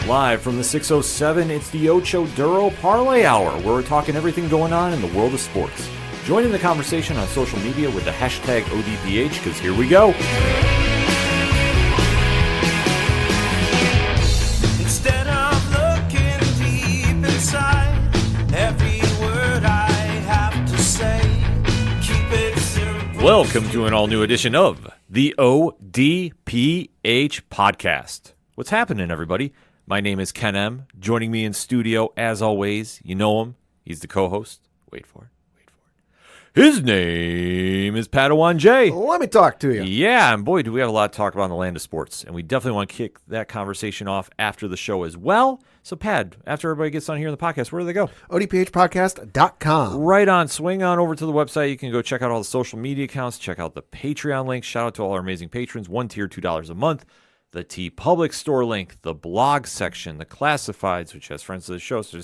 Live from the 607, it's the Ocho Duro Parlay Hour, where we're talking everything going on in the world of sports. Join in the conversation on social media with the hashtag ODPH, because here we go. Instead of looking deep inside, every word I have to say, keep it simple. Welcome to an all-new edition of the ODPH podcast. What's happening, everybody? My name is Ken M. Joining me in studio, as always, you know him. He's the co-host. Wait for it. His name is Padawan J. Let me talk to you. Yeah, and boy, do we have a lot to talk about in the land of sports. And we definitely want to kick that conversation off after the show as well. So, Pad, after everybody gets on here in the podcast, where do they go? ODPHpodcast.com. Right on. Swing on over to the website. You can go check out all the social media accounts. Check out the Patreon link. Shout out to all our amazing patrons. One tier, $2 a month. The TeePublic store link, the blog section, the classifieds, which has friends of the show, such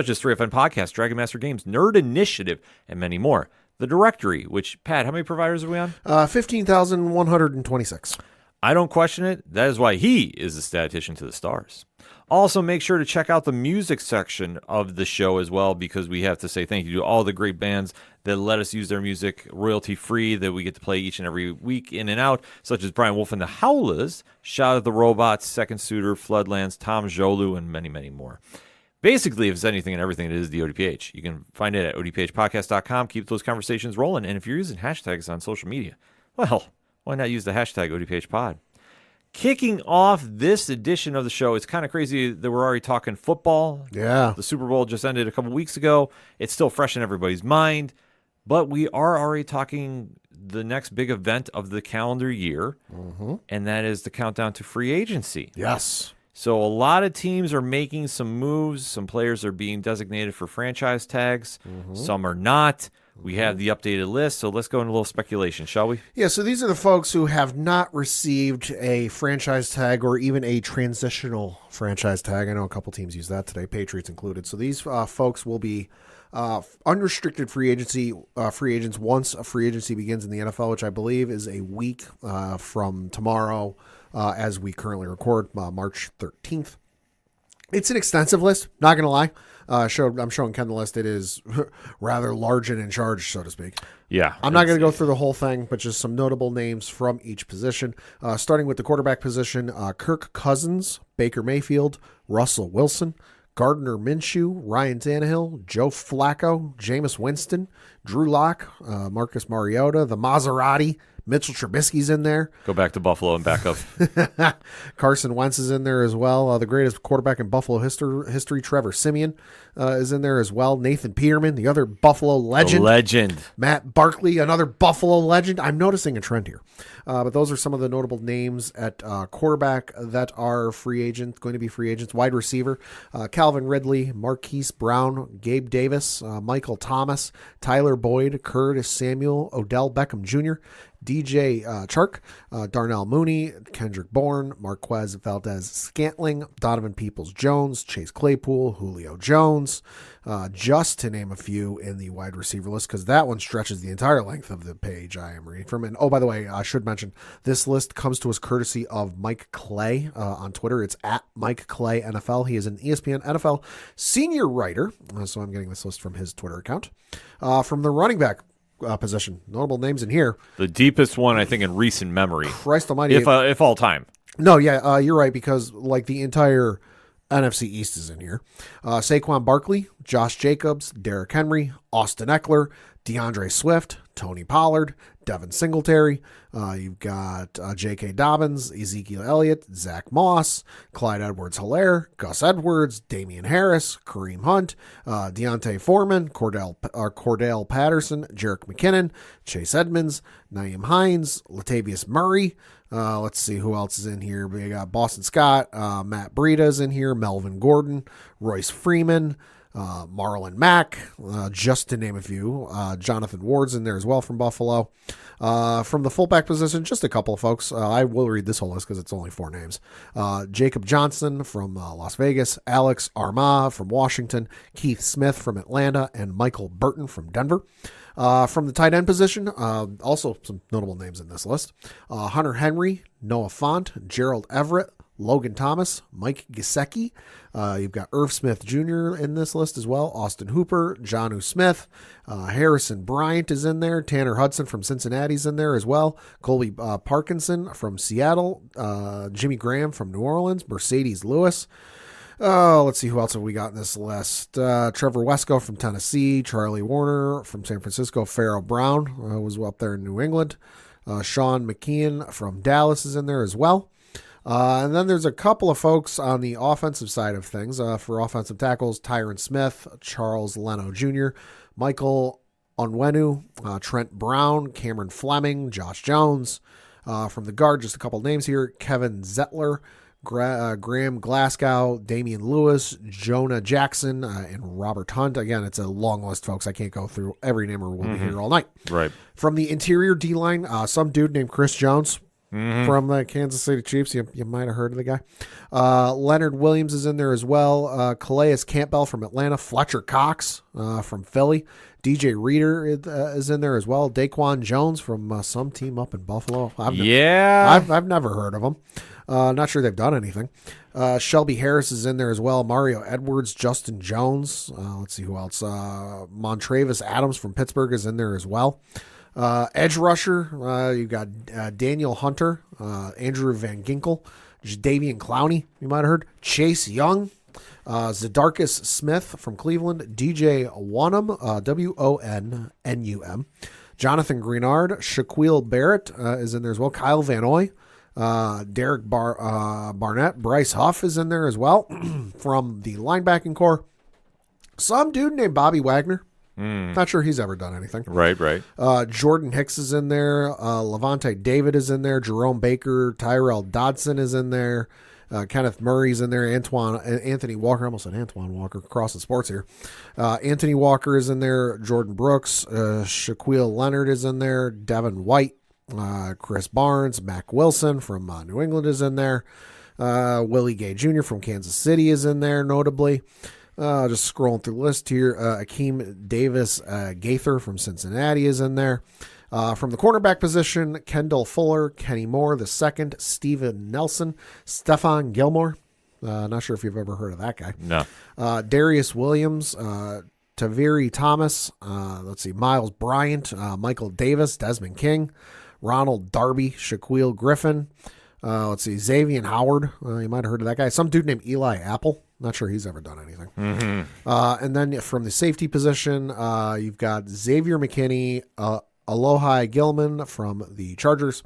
as 3FN Podcast, Dragon Master Games, Nerd Initiative, and many more. The directory, which, Pat, how many providers are we on? 15,126. I don't question it. That is why he is the statistician to the stars. Also, make sure to check out the music section of the show as well, because we have to say thank you to all the great bands that let us use their music royalty-free that we get to play each and every week in and out, such as Brian Wolf and the Howlers, Shout at the Robots, Second Suitor, Floodlands, Tom Jolu, and many, many more. Basically, if it's anything and everything, it is the ODPH. You can find it at odphpodcast.com. Keep those conversations rolling. And if you're using hashtags on social media, well, why not use the hashtag ODPHpod? Kicking off this edition of the show, it's kind of crazy that we're already talking football. Yeah. The Super Bowl just ended a couple weeks ago. It's still fresh in everybody's mind. But we are already talking the next big event of the calendar year, and that is the countdown to free agency. Yes. So a lot of teams are making some moves. Some players are being designated for franchise tags. Some are not. We have the updated list, so let's go into a little speculation, shall we? Yeah, so these are the folks who have not received a franchise tag or even a transitional franchise tag. I know a couple teams use that today, Patriots included. So these folks will be unrestricted free agents once a free agency begins in the NFL, which I believe is a week from tomorrow as we currently record, March 13th. It's an extensive list, not going to lie. I'm showing Ken the list. It is rather large and in charge, so to speak. Yeah. I'm not going to go through the whole thing, but just some notable names from each position. Starting with the quarterback position, Kirk Cousins, Baker Mayfield, Russell Wilson, Gardner Minshew, Ryan Tannehill, Joe Flacco, Jameis Winston, Drew Lock, Marcus Mariota, the Maserati, Mitchell Trubisky's in there. Go back to Buffalo and back up. Carson Wentz is in there as well. The greatest quarterback in Buffalo history, Trevor Siemian, is in there as well. Nathan Peterman, the other Buffalo legend. The legend. Matt Barkley, another Buffalo legend. I'm noticing a trend here. But those are some of the notable names at quarterback that are going to be free agents. Wide receiver, Calvin Ridley, Marquise Brown, Gabe Davis, Michael Thomas, Tyler Boyd, Curtis Samuel, Odell Beckham Jr., DJ Chark, Darnell Mooney, Kendrick Bourne, Marquez Valdez-Scantling, Donovan Peoples-Jones, Chase Claypool, Julio Jones, just to name a few in the wide receiver list, because that one stretches the entire length of the page I am reading from. And oh, by the way, I should mention, this list comes to us courtesy of Mike Clay on Twitter. It's at Mike Clay NFL. He is an ESPN NFL senior writer, so I'm getting this list from his Twitter account. From the running back position, notable names in here. The deepest one, I think, in recent memory. Christ almighty. If all time. No, yeah, you're right, because like the entire NFC East is in here. Saquon Barkley, Josh Jacobs, Derrick Henry, Austin Eckler, DeAndre Swift, Tony Pollard, Devin Singletary. You've got J.K. Dobbins, Ezekiel Elliott, Zach Moss, Clyde Edwards-Helaire, Gus Edwards, Damian Harris, Kareem Hunt, Deontay Foreman, Cordell Patterson, Jerick McKinnon, Chase Edmonds, Nyheim Hines, Latavius Murray. Let's see who else is in here. We got Boston Scott, Matt Breida's in here, Melvin Gordon, Royce Freeman, Marlon Mack, just to name a few. Jonathan Ward's in there as well from Buffalo. From the fullback position, just a couple of folks. I will read this whole list because it's only 4 names. Jacob Johnson from Las Vegas, Alex Armah from Washington, Keith Smith from Atlanta, and Michael Burton from Denver. From the tight end position, also some notable names in this list. Hunter Henry, Noah Fant, Gerald Everett, Logan Thomas, Mike Gesicki. You've got Irv Smith Jr. in this list as well. Austin Hooper, Jonnu Smith, Harrison Bryant is in there. Tanner Hudson from Cincinnati's in there as well. Colby Parkinson from Seattle. Jimmy Graham from New Orleans. Mercedes Lewis. Let's see who else have we got in this list. Trevor Wesco from Tennessee. Charlie Warner from San Francisco. Pharaoh Brown was up there in New England. Sean McKeon from Dallas is in there as well. And then there's a couple of folks on the offensive side of things. For offensive tackles, Tyron Smith, Charles Leno Jr., Michael Onwenu, Trent Brown, Cameron Fleming, Josh Jones. From the guard, just a couple names here. Kevin Zettler, Graham Glasgow, Damian Lewis, Jonah Jackson, and Robert Hunt. Again, it's a long list, folks. I can't go through every name or we'll be here all night. Right. From the interior D-line, some dude named Chris Jones. From the Kansas City Chiefs. You might have heard of the guy. Leonard Williams is in there as well. Calais Campbell from Atlanta. Fletcher Cox from Philly. DJ Reader is in there as well. Daquan Jones from some team up in Buffalo. I've never heard of him. Not sure they've done anything. Shelby Harris is in there as well. Mario Edwards, Justin Jones. Let's see who else. Montravis Adams from Pittsburgh is in there as well. Edge rusher, you've got Daniel Hunter, Andrew Van Ginkel, Davian Clowney, you might have heard, Chase Young, Zadarkus Smith from Cleveland, DJ Wonnum, Wonnum, Jonathan Greenard, Shaquille Barrett is in there as well, Kyle Van Noy, Derek Barnett, Bryce Huff is in there as well from the linebacking core. Some dude named Bobby Wagner. Not sure he's ever done anything. Right. Jordan Hicks is in there. Levante David is in there. Jerome Baker, Tyrell Dodson is in there. Kenneth Murray's in there. Anthony Walker. I almost said Antoine Walker. Crossing sports here. Anthony Walker is in there. Jordan Brooks. Shaquille Leonard is in there. Devin White. Chris Barnes. Mac Wilson from New England is in there. Willie Gay Jr. from Kansas City is in there, notably. Just scrolling through the list here. Akeem Davis Gaither from Cincinnati is in there. From the cornerback position, Kendall Fuller, Kenny Moore II, Steven Nelson, Stephon Gilmore. Not sure if you've ever heard of that guy. No. Darius Williams, Taviri Thomas, Miles Bryant, Michael Davis, Desmond King, Ronald Darby, Shaquille Griffin. Xavier Howard. You might have heard of that guy. Some dude named Eli Apple. Not sure he's ever done anything. And then from the safety position, you've got Xavier McKinney, Alohi Gilman from the Chargers,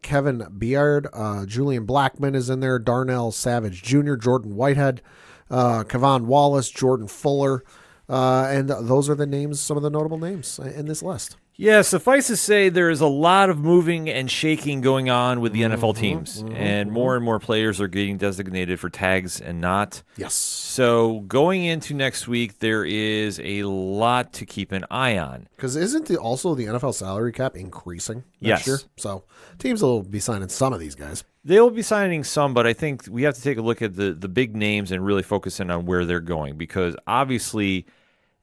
Kevin Beard, Julian Blackman is in there, Darnell Savage Jr., Jordan Whitehead, Kevon Wallace, Jordan Fuller, and those are the names, some of the notable names in this list. Yeah, suffice to say, there is a lot of moving and shaking going on with the NFL teams, and more players are getting designated for tags and not. Yes. So going into next week, there is a lot to keep an eye on. Because isn't also the NFL salary cap increasing Yes. next year? So teams will be signing some of these guys. They'll be signing some, but I think we have to take a look at the big names and really focus in on where they're going, because obviously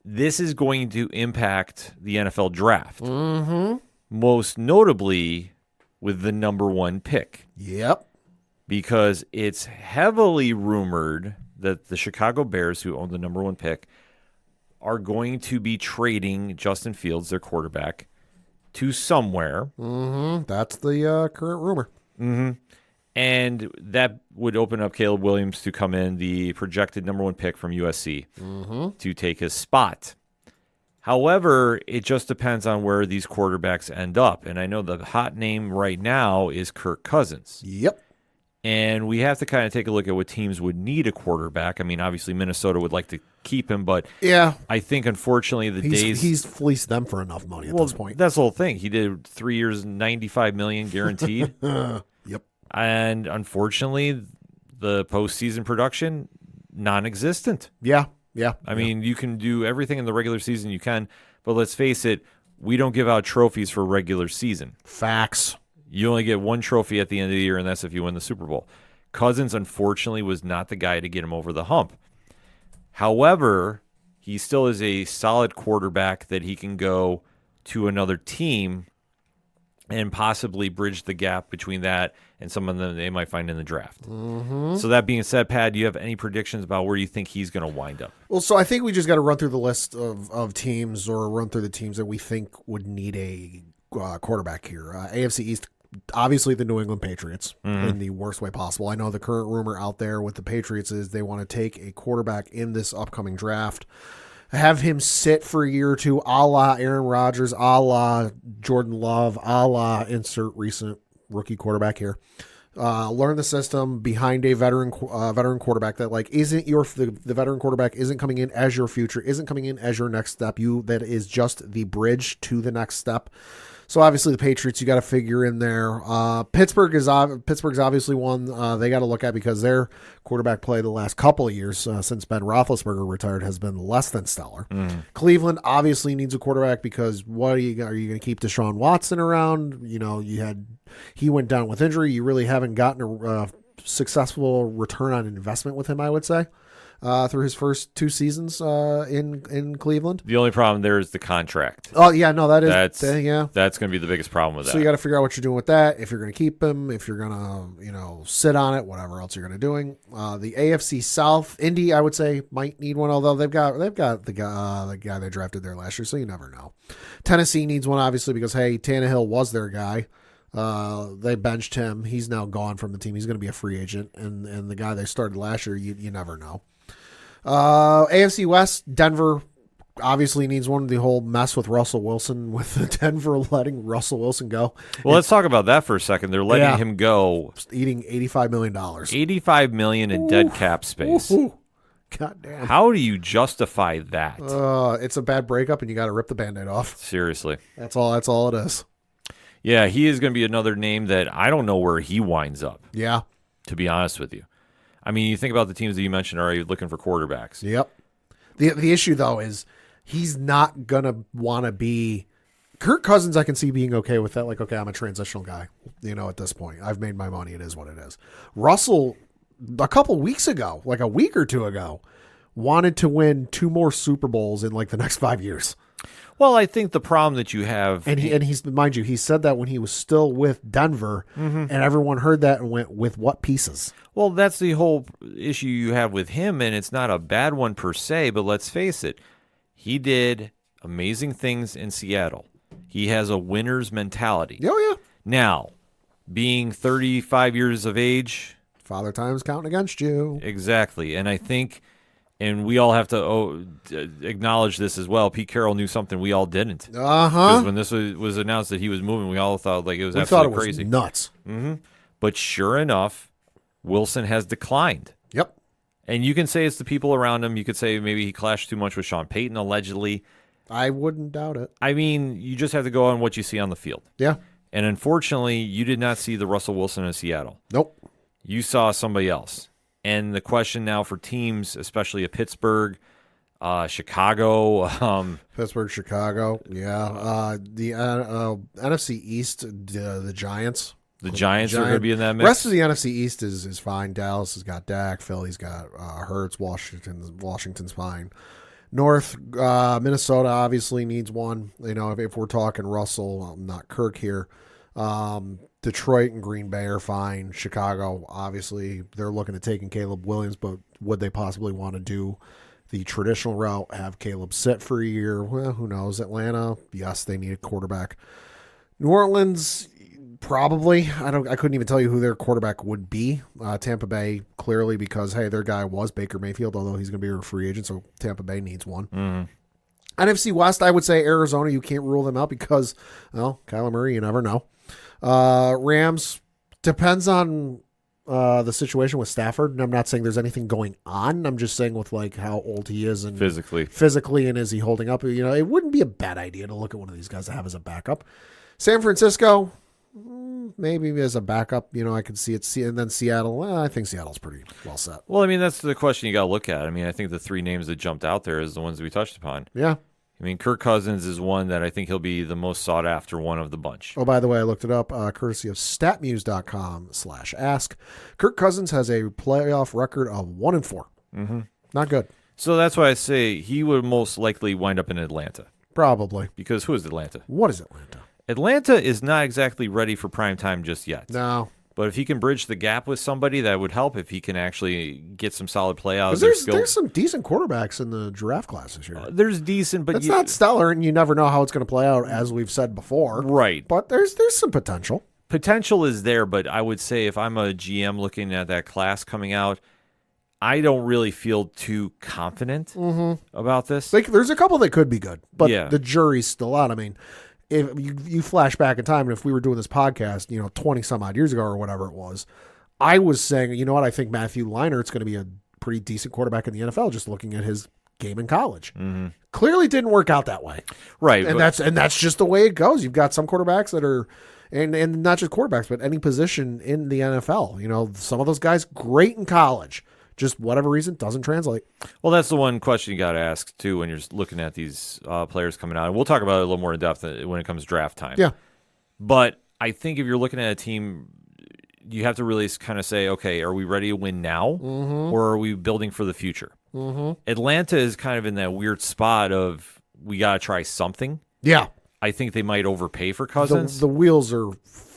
this is going to impact the NFL draft. Most notably with the number one pick. Yep. Because it's heavily rumored that the Chicago Bears, who own the number one pick, are going to be trading Justin Fields, their quarterback, to somewhere. That's the current rumor. And that would open up Caleb Williams to come in, the projected number one pick from USC, to take his spot. However, it just depends on where these quarterbacks end up. And I know the hot name right now is Kirk Cousins. Yep. And we have to kind of take a look at what teams would need a quarterback. I mean, obviously Minnesota would like to keep him, but yeah, I think unfortunately he's fleeced them for enough money at this point. That's the whole thing. He did 3 years, $95 million guaranteed. Yep. And unfortunately, the postseason production, non-existent. Yeah. I mean, you can do everything in the regular season you can, but let's face it, we don't give out trophies for regular season. Facts. You only get one trophy at the end of the year, and that's if you win the Super Bowl. Cousins, unfortunately, was not the guy to get him over the hump. However, he still is a solid quarterback that he can go to another team and possibly bridge the gap between that and some of them they might find in the draft. So that being said, Pat, do you have any predictions about where you think he's going to wind up? Well, so I think we just got to run through the list of teams, or run through the teams that we think would need a quarterback here. AFC East, obviously the New England Patriots in the worst way possible. I know the current rumor out there with the Patriots is they want to take a quarterback in this upcoming draft, have him sit for a year or two, a la Aaron Rodgers, a la Jordan Love, a la insert recent rookie quarterback here. Learn the system behind a veteran quarterback that isn't the veteran quarterback isn't coming in as your future, isn't coming in as your next step. That is just the bridge to the next step. So obviously the Patriots, you got to figure in there. Pittsburgh's obviously one they got to look at, because their quarterback play the last couple of years since Ben Roethlisberger retired has been less than stellar. Cleveland obviously needs a quarterback, because are you going to keep Deshaun Watson around? He went down with injury. You really haven't gotten a successful return on investment with him, I would say. Through his first 2 seasons in Cleveland. The only problem there is the contract. Oh, yeah, no, That's going to be the biggest problem with that. So you got to figure out what you're doing with that, if you're going to keep him, if you're going to, sit on it, whatever else you're going to doing. The AFC South, Indy, I would say, might need one, although they've got the guy they drafted there last year, so you never know. Tennessee needs one, obviously, because, hey, Tannehill was their guy. They benched him. He's now gone from the team. He's going to be a free agent, and the guy they started last year, you never know. AFC West, Denver obviously needs one. The whole mess with Russell Wilson, with Denver letting Russell Wilson go. Well, let's talk about that for a second. They're letting him go. Eating $85 million. $85 million in dead cap space. God damn. How do you justify that? It's a bad breakup, and you got to rip the Band-Aid off. Seriously. That's all it is. Yeah, he is going to be another name that I don't know where he winds up. Yeah. To be honest with you. I mean, you think about the teams that you mentioned are already looking for quarterbacks. Yep. The issue, though, is he's not going to want to be – Kirk Cousins, I can see being okay with that. Okay, I'm a transitional guy, at this point. I've made my money. It is what it is. Russell, a couple weeks ago, a week or two ago, wanted to win 2 more Super Bowls in, the next 5 years. Well, I think the problem that you have, and he's mind you, he said that when he was still with Denver, and everyone heard that and went, with what pieces? Well, that's the whole issue you have with him, and it's not a bad one per se, but let's face it, he did amazing things in Seattle. He has a winner's mentality. Oh, yeah. Now, being 35 years of age, Father Time's counting against you. Exactly, and I think. And we all have to acknowledge this as well. Pete Carroll knew something we all didn't. Because when this was announced that he was moving, we all thought it was absolutely crazy. Nuts. But sure enough, Wilson has declined. Yep. And you can say it's the people around him. You could say maybe he clashed too much with Sean Payton, allegedly. I wouldn't doubt it. I mean, you just have to go on what you see on the field. Yeah. And unfortunately, you did not see the Russell Wilson in Seattle. Nope. You saw somebody else. And the question now for teams, especially at Pittsburgh, Chicago. Pittsburgh, Chicago, yeah. The NFC East, the Giants. The Giants are going to be in that mix. The rest of the NFC East is fine. Dallas has got Dak. Philly's got Hurts. Washington's fine. North, Minnesota obviously needs one. If we're talking Russell, not Kirk here. Detroit and Green Bay are fine. Chicago, obviously, they're looking at taking Caleb Williams, but would they possibly want to do the traditional route, have Caleb sit for a year? Well, who knows? Atlanta, yes, they need a quarterback. New Orleans, probably. I couldn't even tell you who their quarterback would be. Tampa Bay, clearly, because, hey, their guy was Baker Mayfield, although he's going to be a free agent, so Tampa Bay needs one. NFC West, I would say Arizona, you can't rule them out because, well, Kyler Murray, you never know. Rams, depends on the situation with Stafford. And I'm not saying there's anything going on. I'm just saying with how old he is and physically, and is he holding up? It wouldn't be a bad idea to look at one of these guys to have as a backup. San Francisco, maybe as a backup. I could see it. And then Seattle, I think Seattle's pretty well set. Well, I mean, that's the question you got to look at. I mean, I think the 3 names that jumped out there is the ones that we touched upon. Yeah. I mean, Kirk Cousins is one that I think he'll be the most sought after one of the bunch. Oh, by the way, I looked it up, courtesy of statmuse.com/ask. Kirk Cousins has a playoff record of 1-4. Not good. So that's why I say he would most likely wind up in Atlanta. Probably. Because who is Atlanta? What is Atlanta? Atlanta is not exactly ready for prime time just yet. No. But if he can bridge the gap with somebody, that would help. If he can actually get some solid play out of Because their there's skill. some decent quarterbacks in the draft class this year. There's decent, but It's not stellar, and you never know how it's going to play out, as we've said before. right. But there's some potential. Potential is there, but I would say if I'm a GM looking at that class coming out, I don't really feel too confident about this. Like, there's a couple that could be good, but Yeah. the jury's still out. I mean, if you flash back in time, and if we were doing this podcast, 20 some odd years ago or whatever it was, I was saying, you know what, I think Matthew Leinert's going to be a pretty decent quarterback in the NFL, just looking at his game in college. Clearly didn't work out that way. Right. And that's just the way it goes. You've got some quarterbacks that are, and not just quarterbacks, but any position in the NFL. Some of those guys great in college, just whatever reason doesn't translate. Well, that's the one question you got to ask too when you're looking at these players coming out. And we'll talk about it a little more in depth when it comes to draft time. Yeah. But I think if you're looking at a team, you have to really kind of say, okay, are we ready to win now, or are we building for the future? Atlanta is kind of in that weird spot of we got to try something. Yeah. I think they might overpay for Cousins. The wheels are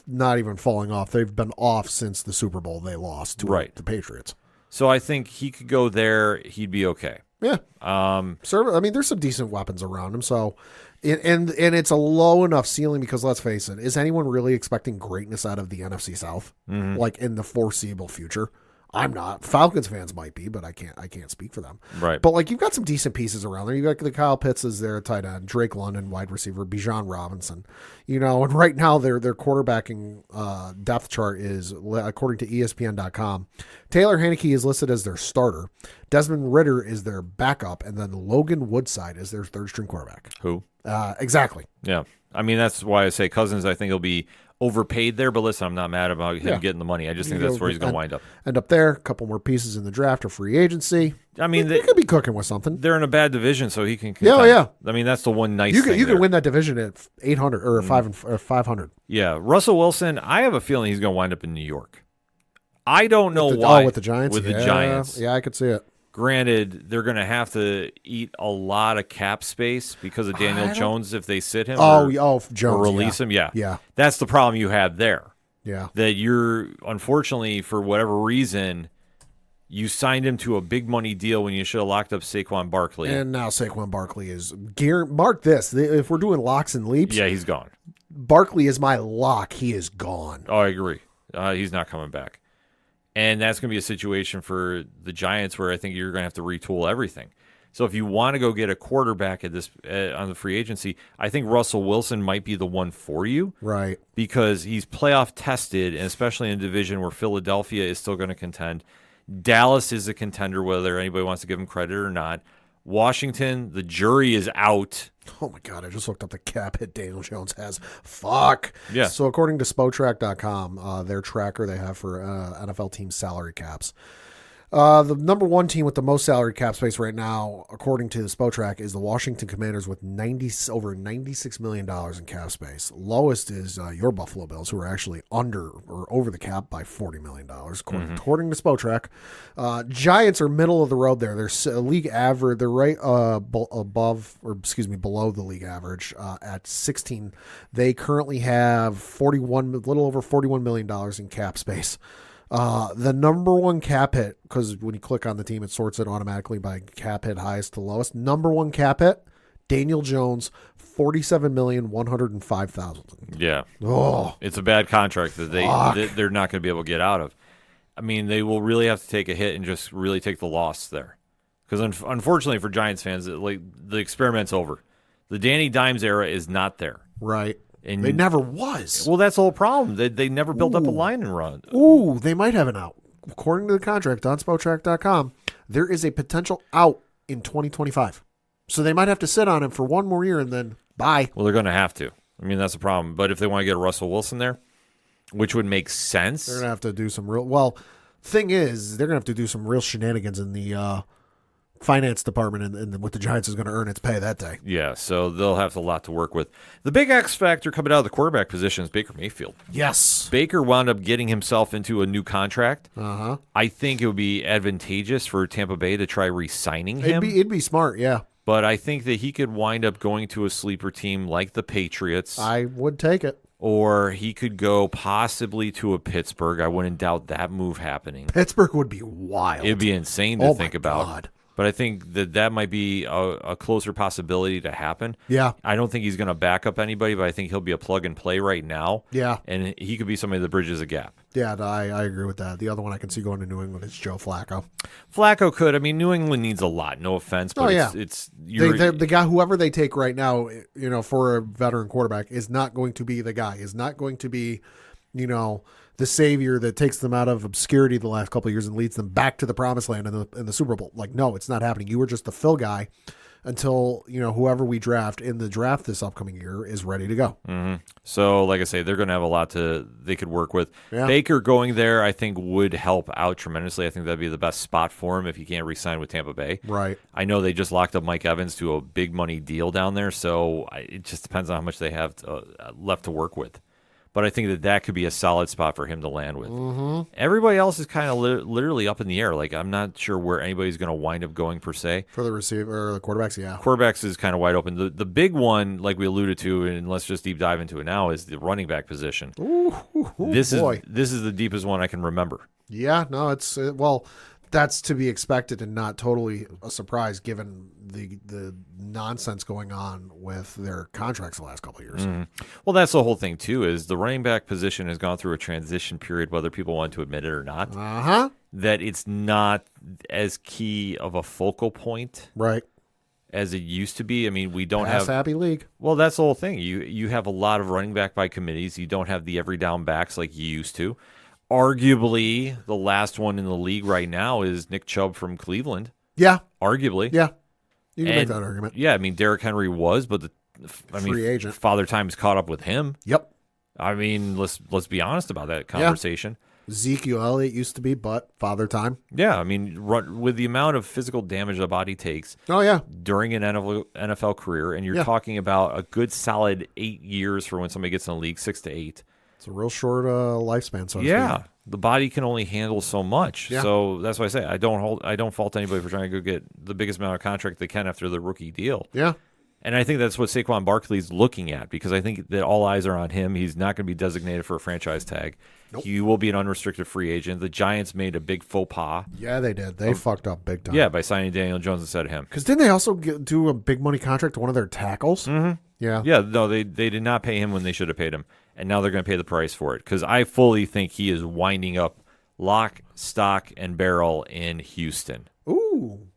not even falling off. They've been off since the Super Bowl they lost to the Patriots. So I think he could go there. He'd be okay. Yeah. There's some decent weapons around him. So, and it's a low enough ceiling because let's face it, is anyone really expecting greatness out of the NFC South, like in the foreseeable future? I'm not. Falcons fans might be, but I can't speak for them. Right. But like you've got some decent pieces around there. You got the Kyle Pitts is there at tight end, Drake London wide receiver, Bijan Robinson. And right now their quarterbacking depth chart is, according to ESPN.com, Taylor Heinicke is listed as their starter, Desmond Ridder is their backup, and then Logan Woodside is their third string quarterback. Who? Exactly. Yeah. I mean, that's why I say Cousins, I think he'll be overpaid there, but listen, I'm not mad about him getting the money. I just think that's where he's going to wind up. End up there, a couple more pieces in the draft or free agency. I mean, they could be cooking with something. They're in a bad division, so he can. Yeah. I mean, that's the one nice You thing. can there. win that division at 800 or 500. Yeah, Russell Wilson. I have a feeling he's going to wind up in New York. I don't know why. with the Giants. With the Giants. Yeah, I could see it. Granted, they're going to have to eat a lot of cap space because of Daniel Jones if they sit him. Jones. Or release him. Yeah. Yeah. That's the problem you have there. Yeah. That you're, unfortunately, for whatever reason, you signed him to a big money deal when you should have locked up Saquon Barkley. And now Saquon Barkley is mark this. If we're doing locks and leaps, Yeah, he's gone. Barkley is my lock. He is gone. Oh, I agree. He's not coming back. And that's going to be a situation for the Giants where I think you're going to have to retool everything. So if you want to go get a quarterback at this on the free agency, I think Russell Wilson might be the one for you. Right. Because he's playoff tested, and especially in a division where Philadelphia is still going to contend. Dallas is a contender, whether anybody wants to give him credit or not. Washington, the jury is out. Oh, my God. I just looked up the cap hit Daniel Jones has. Fuck. Yeah. So according to Spotrac.com, their tracker they have for NFL team salary caps, the number one team with the most salary cap space right now, according to the Spotrac, is the Washington Commanders with over $96 million in cap space. Lowest is your Buffalo Bills, who are actually under or over the cap by $40 million, according to Spotrac. Giants are middle of the road there. They're league average. They're right below the league average at 16. They currently have a little over $41 million in cap space. The number one cap hit, because when you click on the team, it sorts it automatically by cap hit highest to lowest. Number one cap hit, Daniel Jones, $47,105,000. Yeah. Oh, It's a bad contract that they're not going to be able to get out of. I mean, they will really have to take a hit and just really take the loss there. Because unfortunately for Giants fans, the experiment's over. The Danny Dimes era is not there. right. And They never was. Well, that's the whole problem. They never built up a line and run. Ooh, they might have an out. According to the contract on Spotrac.com, there is a potential out in 2025. So they might have to sit on him for one more year and then bye. Well, they're going to have to. I mean, that's the problem. But if they want to get Russell Wilson there, which would make sense. They're going to have to do some real... Well, thing is, they're going to have to do some real shenanigans in the finance department and what the Giants is going to earn its pay that day. Yeah, so they'll have a lot to work with. The big X factor coming out of the quarterback position is Baker Mayfield. Yes. Baker wound up getting himself into a new contract. Uh-huh. I think it would be advantageous for Tampa Bay to try re-signing him. It'd be smart, yeah. But I think that he could wind up going to a sleeper team like the Patriots. I would take it. Or he could go possibly to a Pittsburgh. I wouldn't doubt that move happening. Pittsburgh would be wild. It'd be insane to Oh think my about. God. But I think that might be a closer possibility to happen. Yeah. I don't think he's going to back up anybody, but I think he'll be a plug and play right now. Yeah. And he could be somebody that bridges a gap. Yeah, I agree with that. The other one I can see going to New England is Joe Flacco. Flacco could. I mean, New England needs a lot. No offense, but it's the guy, whoever they take right now, for a veteran quarterback, is not going to be the guy. Is not going to be, the savior that takes them out of obscurity the last couple of years and leads them back to the promised land in the Super Bowl. Like, no, it's not happening. You were just the fill guy until whoever we draft in the draft this upcoming year is ready to go. Mm-hmm. So, like I say, they're going to have a lot they could work with. Yeah. Baker going there, I think, would help out tremendously. I think that'd be the best spot for him if he can't re-sign with Tampa Bay. Right. I know they just locked up Mike Evans to a big money deal down there, so it just depends on how much they have left to work with. But I think that could be a solid spot for him to land with. Mm-hmm. Everybody else is kind of literally up in the air. Like, I'm not sure where anybody's going to wind up going per se. For the receiver or the quarterbacks, yeah. Quarterbacks is kind of wide open. The big one, like we alluded to, and let's just deep dive into it now, is the running back position. This is the deepest one I can remember. Yeah, no, that's to be expected and not totally a surprise given the nonsense going on with their contracts the last couple of years. Mm. Well, that's the whole thing too, is the running back position has gone through a transition period, whether people want to admit it or not, that it's not as key of a focal point right as it used to be. I mean, we don't have have happy league. Well, that's the whole thing. You have a lot of running back by committees. You don't have the every down backs like you used to. Arguably, the last one in the league right now is Nick Chubb from Cleveland. Yeah. Arguably. Yeah. You can make that argument. Yeah, I mean, Derrick Henry was, but free agent. Father Time's caught up with him. Yep. I mean, let's be honest about that conversation. Yeah. Ezekiel Elliott used to be, but Father Time. Yeah, I mean, with the amount of physical damage the body takes during an NFL career, and you're talking about a good solid 8 years for when somebody gets in the league, 6 to 8. It's a real short lifespan, so to speak. The body can only handle so much. Yeah. So that's why I say I don't fault anybody for trying to go get the biggest amount of contract they can after the rookie deal. Yeah. And I think that's what Saquon Barkley's looking at, because I think that all eyes are on him. He's not going to be designated for a franchise tag. Nope. He will be an unrestricted free agent. The Giants made a big faux pas. Yeah, they did. They fucked up big time. Yeah, by signing Daniel Jones instead of him. Because didn't they also do a big money contract to one of their tackles? Mm-hmm. Yeah. Yeah, no, they did not pay him when they should have paid him. And now they're going to pay the price for it, because I fully think he is winding up lock, stock, and barrel in Houston. Ooh.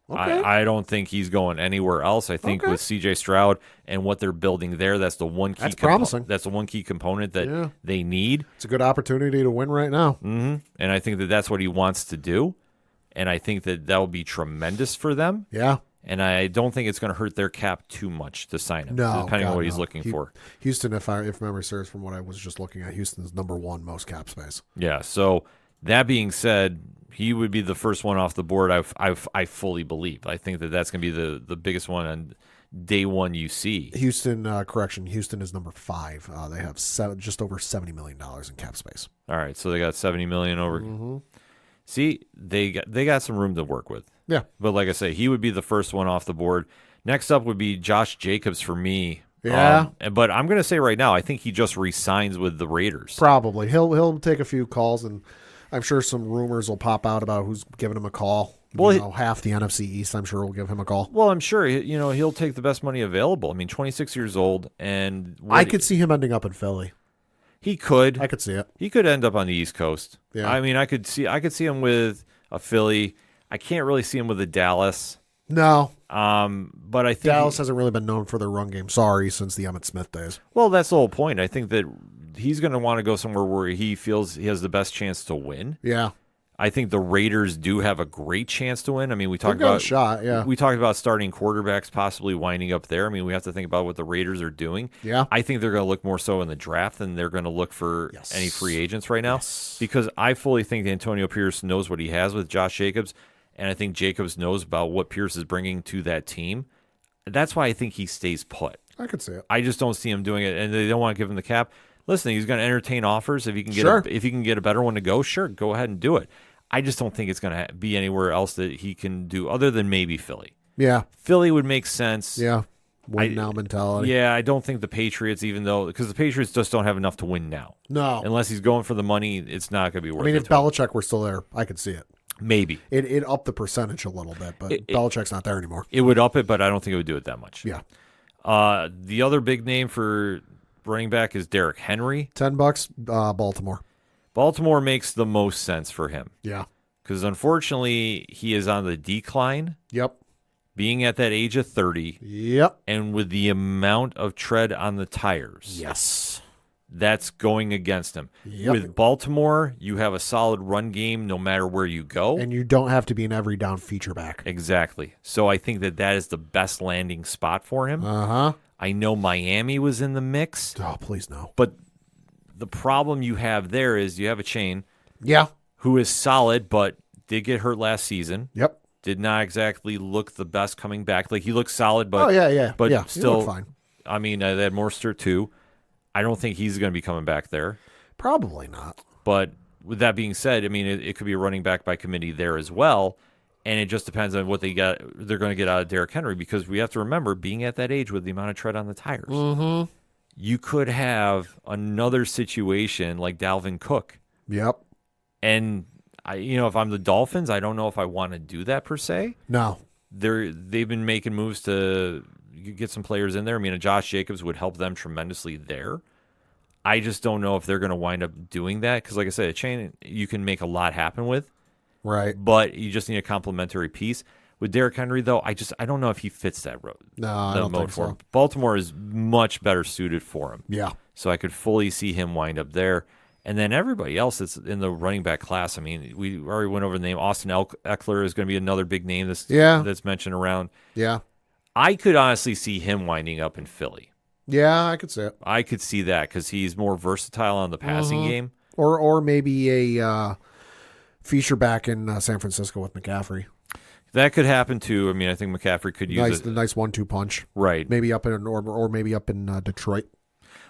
Okay. I don't think he's going anywhere else. I think with C.J. Stroud and what they're building there, that's the one key. That's promising. That's the one key component that they need. It's a good opportunity to win right now. Mm-hmm. And I think that that's what he wants to do. And I think that will be tremendous for them. Yeah. And I don't think it's going to hurt their cap too much to sign him, depending on what he's looking for. Houston, if memory serves from what I was just looking at, Houston's number one most cap space. Yeah. So that being said, he would be the first one off the board. I fully believe. I think that that's going to be the biggest one on day one you see. Houston, Houston is number 5. They have just over $70 million in cap space. All right, so they got $70 million over. Mm-hmm. See, they got some room to work with. Yeah. But like I say, he would be the first one off the board. Next up would be Josh Jacobs for me. Yeah. But I'm going to say right now, I think he just re-signs with the Raiders. Probably. He'll take a few calls, and I'm sure some rumors will pop out about who's giving him a call. Well, half the NFC East, I'm sure, will give him a call. Well, I'm sure he'll take the best money available. I mean, 26 years old, and I could see him ending up in Philly. He could. I could see it. He could end up on the East Coast. Yeah. I mean, I could see him with a Philly. I can't really see him with a Dallas. No. But I think Dallas hasn't really been known for their run game. Sorry, since the Emmitt Smith days. Well, that's the whole point. I think that he's going to want to go somewhere where he feels he has the best chance to win. Yeah. I think the Raiders do have a great chance to win. I mean, we talked got about a shot, yeah. We talked about starting quarterbacks possibly winding up there. I mean, we have to think about what the Raiders are doing. Yeah. I think they're going to look more so in the draft than they're going to look for any free agents right now, because I fully think that Antonio Pierce knows what he has with Josh Jacobs, and I think Jacobs knows about what Pierce is bringing to that team. That's why I think he stays put. I could see it. I just don't see him doing it, and they don't want to give him the cap. Listen, he's going to entertain offers. If he can get a better one to go, sure, go ahead and do it. I just don't think it's going to be anywhere else that he can do other than maybe Philly. Yeah. Philly would make sense. Yeah. Win now mentality. Yeah, I don't think the Patriots, even though, because the Patriots just don't have enough to win now. No. Unless he's going for the money, it's not going to be worth it. I mean, if to him. Belichick were still there, I could see it. Maybe. It upped the percentage a little bit, but Belichick's not there anymore. It would up it, but I don't think it would do it that much. Yeah. The other big name for running back is Derrick Henry. $10, Baltimore. Baltimore makes the most sense for him Yeah. because unfortunately he is on the decline, Yep. being at that age of 30, Yep. and with the amount of tread on the tires. Yes. That's going against him. Yep. With Baltimore, you have a solid run game no matter where you go. And you don't have to be an every down feature back. Exactly. So I think that is the best landing spot for him. Uh-huh. I know Miami was in the mix, Oh, please no. but the problem you have there is you have a chain Yeah. who is solid but did get hurt last season. Yep. Did not exactly look the best coming back. Like he looked solid, but yeah. but yeah, he still looked fine. I mean, they had Mostert too. I don't think he's going to be coming back there. Probably not. But with that being said, I mean, it could be a running back by committee there as well. And it just depends on what they're going to get out of Derrick Henry, because we have to remember, being at that age with the amount of tread on the tires, you could have another situation like Dalvin Cook. Yep. And if I'm the Dolphins, I don't know if I want to do that per se. No. They've been making moves to get some players in there. I mean, Josh Jacobs would help them tremendously there. I just don't know if they're going to wind up doing that because, like I said, a chain you can make a lot happen with, Right. but you just need a complementary piece. With Derrick Henry, though, I don't know if he fits that road. No, I don't think for so. him. Baltimore is much better suited for him. Yeah. So I could fully see him wind up there. And then everybody else that's in the running back class, I mean, we already went over the name. Austin Eckler is going to be another big name that's mentioned around. Yeah. I could honestly see him winding up in Philly. Yeah, I could see it. I could see that because he's more versatile on the passing game. Or maybe a feature back in San Francisco with McCaffrey. That could happen too. I mean, I think McCaffrey could use The nice 1-2 punch. Right. Maybe up in or maybe up in Detroit.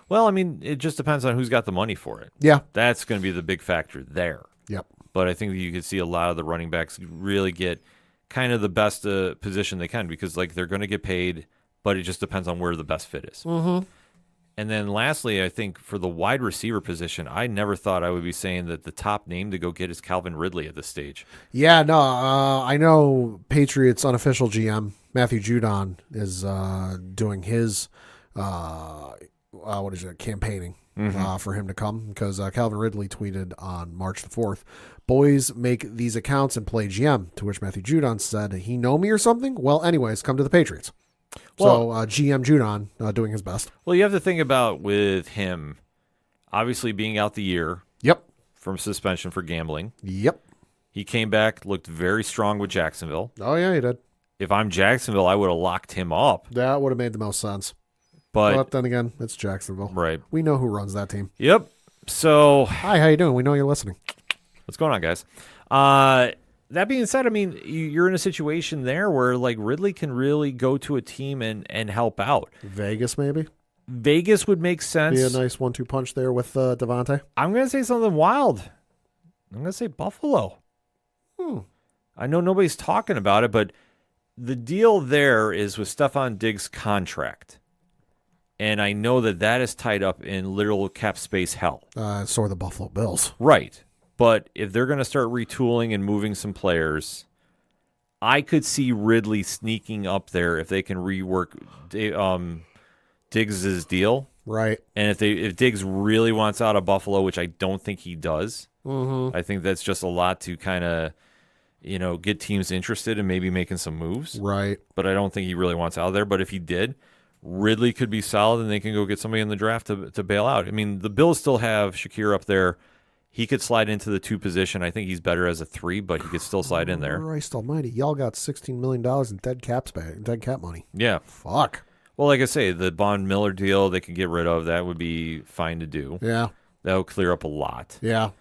Well, I mean, it just depends on who's got the money for it. Yeah. That's going to be the big factor there. Yep. But I think that you could see a lot of the running backs really get kind of the best position they can because, like, they're going to get paid, but it just depends on where the best fit is. Mm-hmm. And then lastly, I think for the wide receiver position, I never thought I would be saying that the top name to go get is Calvin Ridley at this stage. Yeah, no, I know Patriots unofficial GM, Matthew Judon, is doing his campaigning for him to come because Calvin Ridley tweeted on March the 4th, "Boys make these accounts and play GM," to which Matthew Judon said, "He know me or something? Well, anyways, come to the Patriots." So GM Judon doing his best. Well, you have to think about with him, obviously being out the year Yep. from suspension for gambling. Yep. He came back, looked very strong with Jacksonville. Oh, yeah, he did. If I'm Jacksonville, I would have locked him up. That would have made the most sense. But then again, it's Jacksonville. right. We know who runs that team. Yep. So Hi, how you doing? We know you're listening. what's going on, guys? That being said, I mean, you're in a situation there where like Ridley can really go to a team and help out. Vegas, maybe? Vegas would make sense. Be a nice 1-2 punch there with Devontae. I'm going to say something wild. I'm going to say Buffalo. I know nobody's talking about it, but the deal there is with Stephon Diggs' contract. And I know that is tied up in literal cap space hell. So are the Buffalo Bills. Right. But if they're going to start retooling and moving some players, I could see Ridley sneaking up there if they can rework Diggs' deal. Right. And if Diggs really wants out of Buffalo, which I don't think he does, I think that's just a lot to kind of, get teams interested in maybe making some moves. Right. But I don't think he really wants out of there. But if he did, Ridley could be solid and they can go get somebody in the draft to bail out. I mean, the Bills still have Shakir up there. He could slide into the 2 position. I think he's better as a 3, but he could still slide in there. Christ almighty. Y'all got $16 million in dead cap money. Yeah. Fuck. Well, like I say, the Von Miller deal they could get rid of. That would be fine to do. Yeah. That would clear up a lot. Yeah.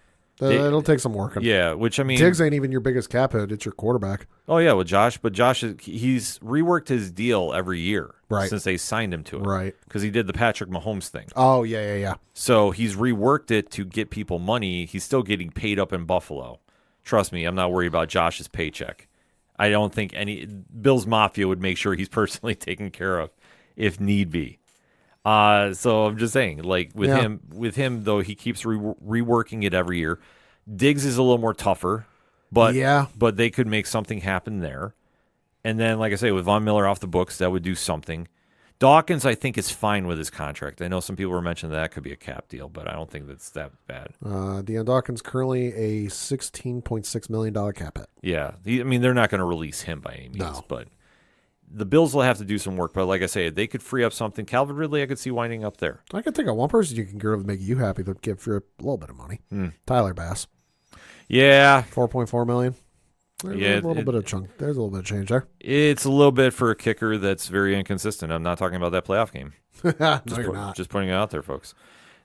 It'll take some working. Yeah, which I mean, Diggs ain't even your biggest cap hit. It's your quarterback. Oh yeah, with Josh, but Josh he's reworked his deal every year Right. since they signed him to it. Right. Because he did the Patrick Mahomes thing. Oh, yeah. So he's reworked it to get people money. He's still getting paid up in Buffalo. Trust me, I'm not worried about Josh's paycheck. I don't think Bill's Mafia would make sure he's personally taken care of if need be. So I'm just saying, like with him though, he keeps reworking it every year. Diggs is a little more tougher, but they could make something happen there. And then, like I say, with Von Miller off the books, that would do something. Dawkins, I think, is fine with his contract. I know some people were mentioning that could be a cap deal, but I don't think that's that bad. Deion Dawkins currently a $16.6 million cap hit. Yeah. They're not going to release him by any means, but the Bills will have to do some work. But like I say, they could free up something. Calvin Ridley, I could see winding up there. I could think of one person you can get to make you happy to give for a little bit of money. Tyler Bass. Yeah. $4.4 million. There's a little bit of change there. It's a little bit for a kicker that's very inconsistent. I'm not talking about that playoff game. No, you're not. Just putting it out there, folks.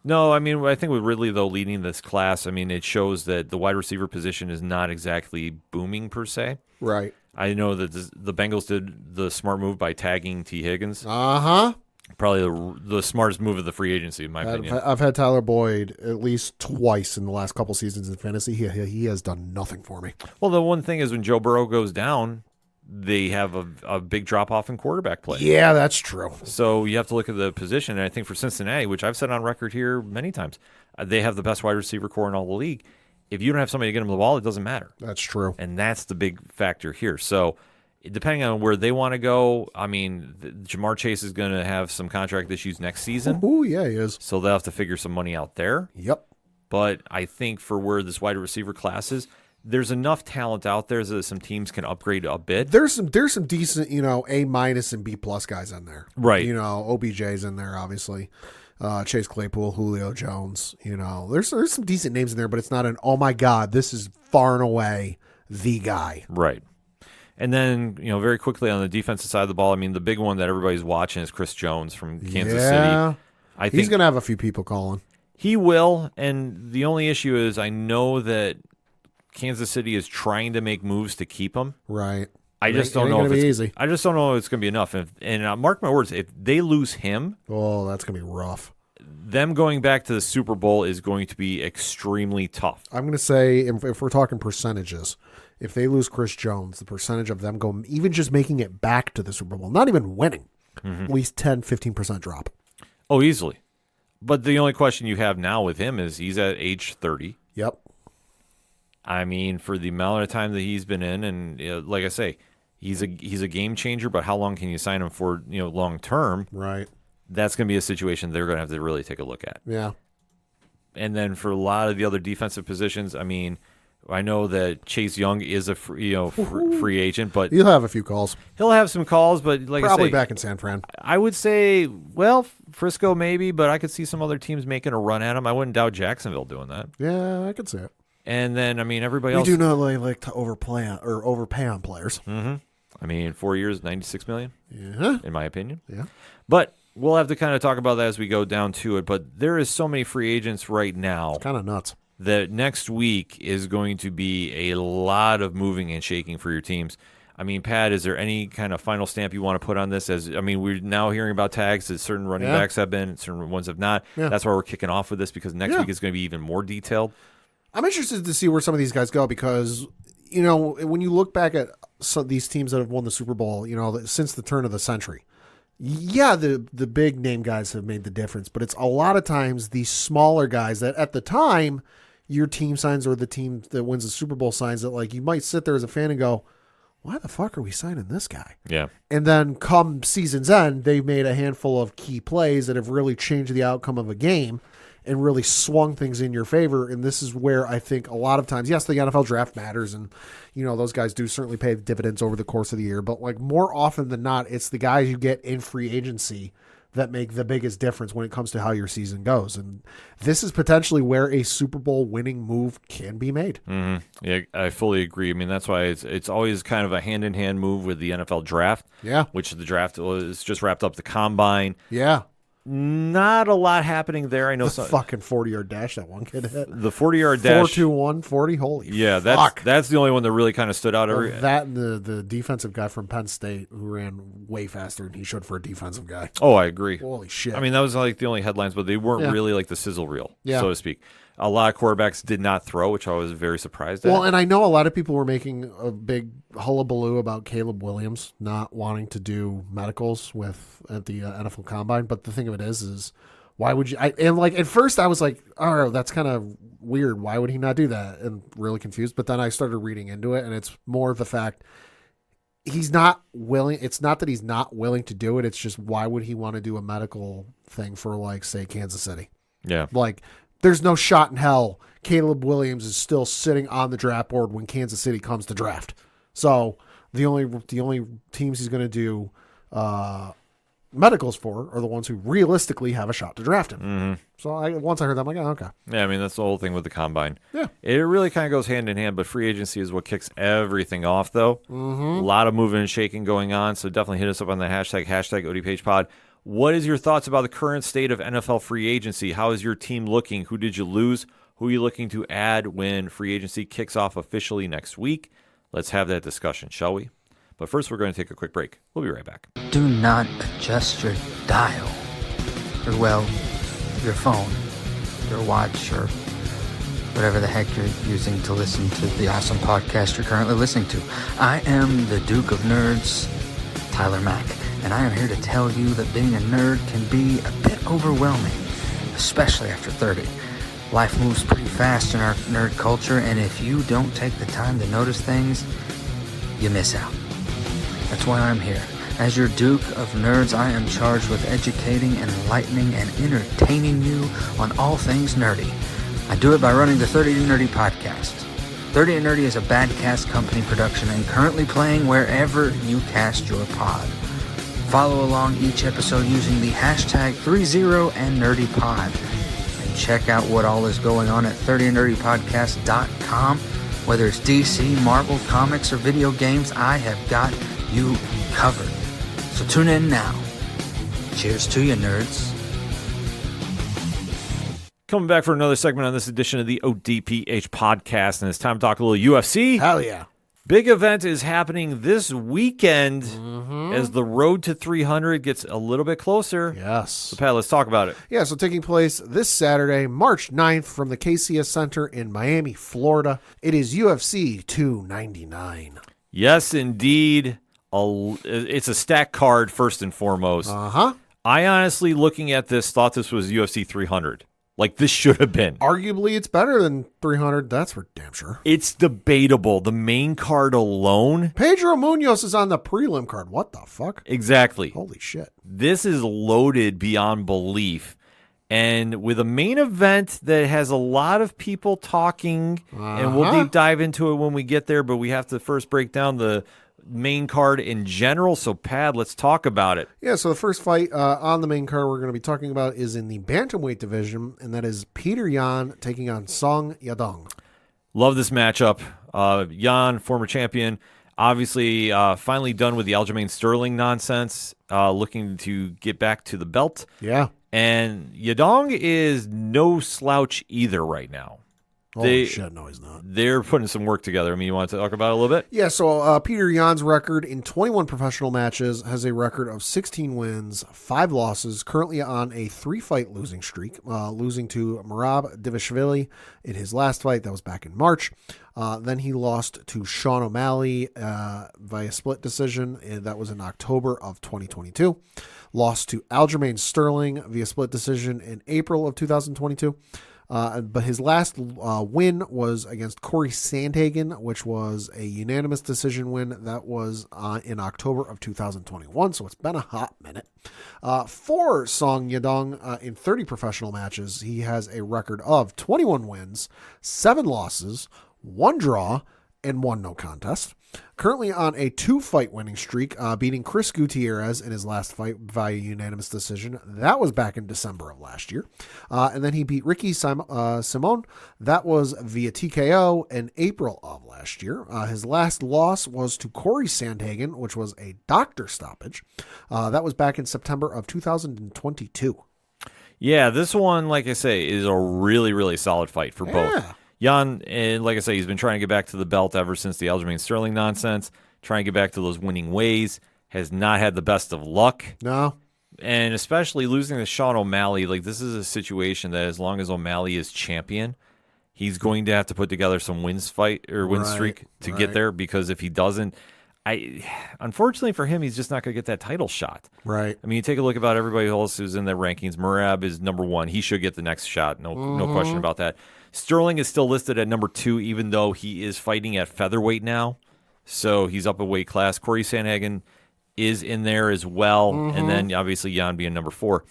No, I think with Ridley, though, leading this class, it shows that the wide receiver position is not exactly booming per se. Right. I know that the Bengals did the smart move by tagging T. Higgins. Uh-huh. Probably the smartest move of the free agency, in my opinion. I've had Tyler Boyd at least twice in the last couple seasons in fantasy. He has done nothing for me. Well, the one thing is when Joe Burrow goes down, they have a big drop-off in quarterback play. Yeah, that's true. So you have to look at the position. And I think for Cincinnati, which I've said on record here many times, they have the best wide receiver core in all the league. If you don't have somebody to get them the ball, it doesn't matter. That's true. And that's the big factor here. So depending on where they want to go, Jamar Chase is going to have some contract issues next season. Oh, yeah, he is. So they'll have to figure some money out there. Yep. But I think for where this wide receiver class is, there's enough talent out there that some teams can upgrade a bit. There's some decent, A- and B+ guys in there. Right. OBJ's in there, obviously. Chase Claypool, Julio Jones. There's some decent names in there, but it's not oh my God, this is far and away the guy. Right. And then, very quickly on the defensive side of the ball, the big one that everybody's watching is Chris Jones from Kansas City. I think he's going to have a few people calling. He will, and the only issue is I know that Kansas City is trying to make moves to keep him. Right. I just don't know if it's easy. I just don't know if it's going to be enough. And mark my words, if they lose him, oh, that's going to be rough. Them going back to the Super Bowl is going to be extremely tough. I'm going to say, if we're talking percentages, if they lose Chris Jones, the percentage of them going, even just making it back to the Super Bowl, not even winning, at least 10-15% drop. Oh, easily. But the only question you have now with him is he's at age 30. Yep. For the amount of time that he's been in, and like I say, he's a game changer. But how long can you sign him for? Long term. Right. That's going to be a situation they're going to have to really take a look at. Yeah. And then for a lot of the other defensive positions, I know that Chase Young is a free agent, but he'll have a few calls. He'll have some calls, but like probably I say, back in San Fran. I would say, Frisco maybe, but I could see some other teams making a run at him. I wouldn't doubt Jacksonville doing that. Yeah, I could see it. And then everybody else. We do not like to overpay on players. Mm-hmm. 4 years, $96 million. Yeah. In my opinion. Yeah. But we'll have to kind of talk about that as we go down to it. But there is so many free agents right now. It's kind of nuts. That next week is going to be a lot of moving and shaking for your teams. Pat, is there any kind of final stamp you want to put on this? We're now hearing about tags that certain running backs have been, certain ones have not. Yeah. That's why we're kicking off with this, because next week is going to be even more detailed. I'm interested to see where some of these guys go because, when you look back at these teams that have won the Super Bowl, since the turn of the century, the big name guys have made the difference, but it's a lot of times these smaller guys that at the time your team signs or the team that wins the Super Bowl signs that you might sit there as a fan and go, why the fuck are we signing this guy? Yeah. And then come season's end, they've made a handful of key plays that have really changed the outcome of a game and really swung things in your favor. And this is where I think a lot of times, yes, the NFL draft matters and, those guys do certainly pay dividends over the course of the year. But more often than not, it's the guys you get in free agency that make the biggest difference when it comes to how your season goes. And this is potentially where a Super Bowl winning move can be made. Mm-hmm. Yeah, I fully agree. That's why it's always kind of a hand-in-hand move with the NFL draft. Yeah. Which the draft is just wrapped up the combine. Yeah. Not a lot happening there. I know the fucking 40-yard dash that one kid hit. The 40-yard dash. 4-2-1, 40. Holy that's the only one that really kind of stood out. That and the defensive guy from Penn State who ran way faster than he should for a defensive guy. Oh, I agree. Holy shit. That was the only headlines, but they weren't really the sizzle reel, so to speak. A lot of quarterbacks did not throw, which I was very surprised at. Well, and I know a lot of people were making a big hullabaloo about Caleb Williams not wanting to do medicals at the NFL Combine. But the thing of it is why would you? And like at first I was like, oh, that's kind of weird. Why would he not do that? And really confused. But then I started reading into it, and it's more the fact he's not willing. It's not that he's not willing to do it. It's just why would he want to do a medical thing for, like, say, Kansas City? Yeah. Like, there's no shot in hell Caleb Williams is still sitting on the draft board when Kansas City comes to draft. So the only teams he's going to do medicals for are the ones who realistically have a shot to draft him. Mm-hmm. So once I heard that, I'm like, oh, okay. Yeah, I mean, that's the whole thing with the Combine. Yeah. It really kind of goes hand in hand, but free agency is what kicks everything off, though. Mm-hmm. A lot of moving and shaking going on, so definitely hit us up on the hashtag ODPHpod. What is your thoughts about the current state of NFL free agency? How is your team looking? Who did you lose? Who are you looking to add when free agency kicks off officially next week? Let's have that discussion, shall we? But first, we're going to take a quick break. We'll be right back. Do not adjust your dial, or well, your phone, your watch, or whatever the heck you're using to listen to the awesome podcast you're currently listening to. I am the Duke of Nerds, Tyler Mack, and I am here to tell you that being a nerd can be a bit overwhelming, especially after 30. Life moves pretty fast in our nerd culture, and if you don't take the time to notice things, you miss out. That's why I'm here. As your Duke of Nerds, I am charged with educating, enlightening, and entertaining you on all things nerdy. I do it by running the 30 and Nerdy podcast. 30 and Nerdy is a Badcast Company production and currently playing wherever you cast your pod. Follow along each episode using the hashtag 30andNerdyPod. And check out what all is going on at 30andNerdyPodcast.com. Whether it's DC, Marvel, comics, or video games, I have got you covered. So tune in now. Cheers to you, nerds. Coming back for another segment on this edition of the ODPH podcast, and it's time to talk a little UFC. Hell yeah. Big event is happening this weekend Mm-hmm. as the road to 300 gets a little bit closer. Yes. So, Pat, let's talk about it. Yeah, so taking place this Saturday, March 9th from the KCS Center in Miami, Florida. It is UFC 299. Yes, indeed. It's a stacked card, first and foremost. Uh-huh. I honestly, looking at this, thought this was UFC 300. Like, this should have been. Arguably, it's better than 300. That's for damn sure. It's debatable. The main card alone. Pedro Munoz is on the prelim card. What the fuck? Exactly. Holy shit. This is loaded beyond belief. And with a main event that has a lot of people talking, and we'll deep dive into it when we get there, but we have to first break down the main card in general. So, Pat, let's talk about it. Yeah, so the first fight on the main card we're going to be talking about is in the bantamweight division, and that is Peter Yan taking on Song Yadong. Love this matchup. Yan, former champion, obviously finally done with the Aljamain Sterling nonsense, looking to get back to the belt. Yeah. And Yadong is no slouch either right now. Holy shit, no, he's not. They're putting some work together. I mean, you want to talk about it a little bit? Yeah, so Peter Yan's record in 21 professional matches has a record of 16 wins, 5 losses, currently on a 3-fight losing streak, losing to Merab Divashvili in his last fight. That was back in March. Then he lost to Sean O'Malley via split decision. That was in October of 2022. Lost to Aljamain Sterling via split decision in April of 2022. But his last win was against Corey Sandhagen, which was a unanimous decision win. That was in October of 2021, so it's been a hot minute. For Song Yadong, in 30 professional matches, he has a record of 21 wins, 7 losses, 1 draw, and 1 no contest. Currently on a 2-fight winning streak, beating Chris Gutierrez in his last fight via unanimous decision. That was back in December of last year. And then he beat Ricky Simon. That was via TKO in April of last year. His last loss was to Corey Sandhagen, which was a doctor stoppage. That was back in September of 2022. Yeah, this one, like I say, is a really, really solid fight for both. Yan, and like I say, he's been trying to get back to the belt ever since the Aljamain Sterling nonsense, trying to get back to those winning ways, has not had the best of luck. No. And especially losing to Sean O'Malley, like this is a situation that as long as O'Malley is champion, he's going to have to put together some win streak to get there, because if he doesn't, unfortunately for him, he's just not going to get that title shot. Right. I mean, you take a look about everybody else who's in the rankings. Merab is number 1. He should get the next shot. No question about that. Sterling is still listed at number 2, even though he is fighting at featherweight now. So he's up a weight class. Corey Sandhagen is in there as well. And then obviously Jan being number 4.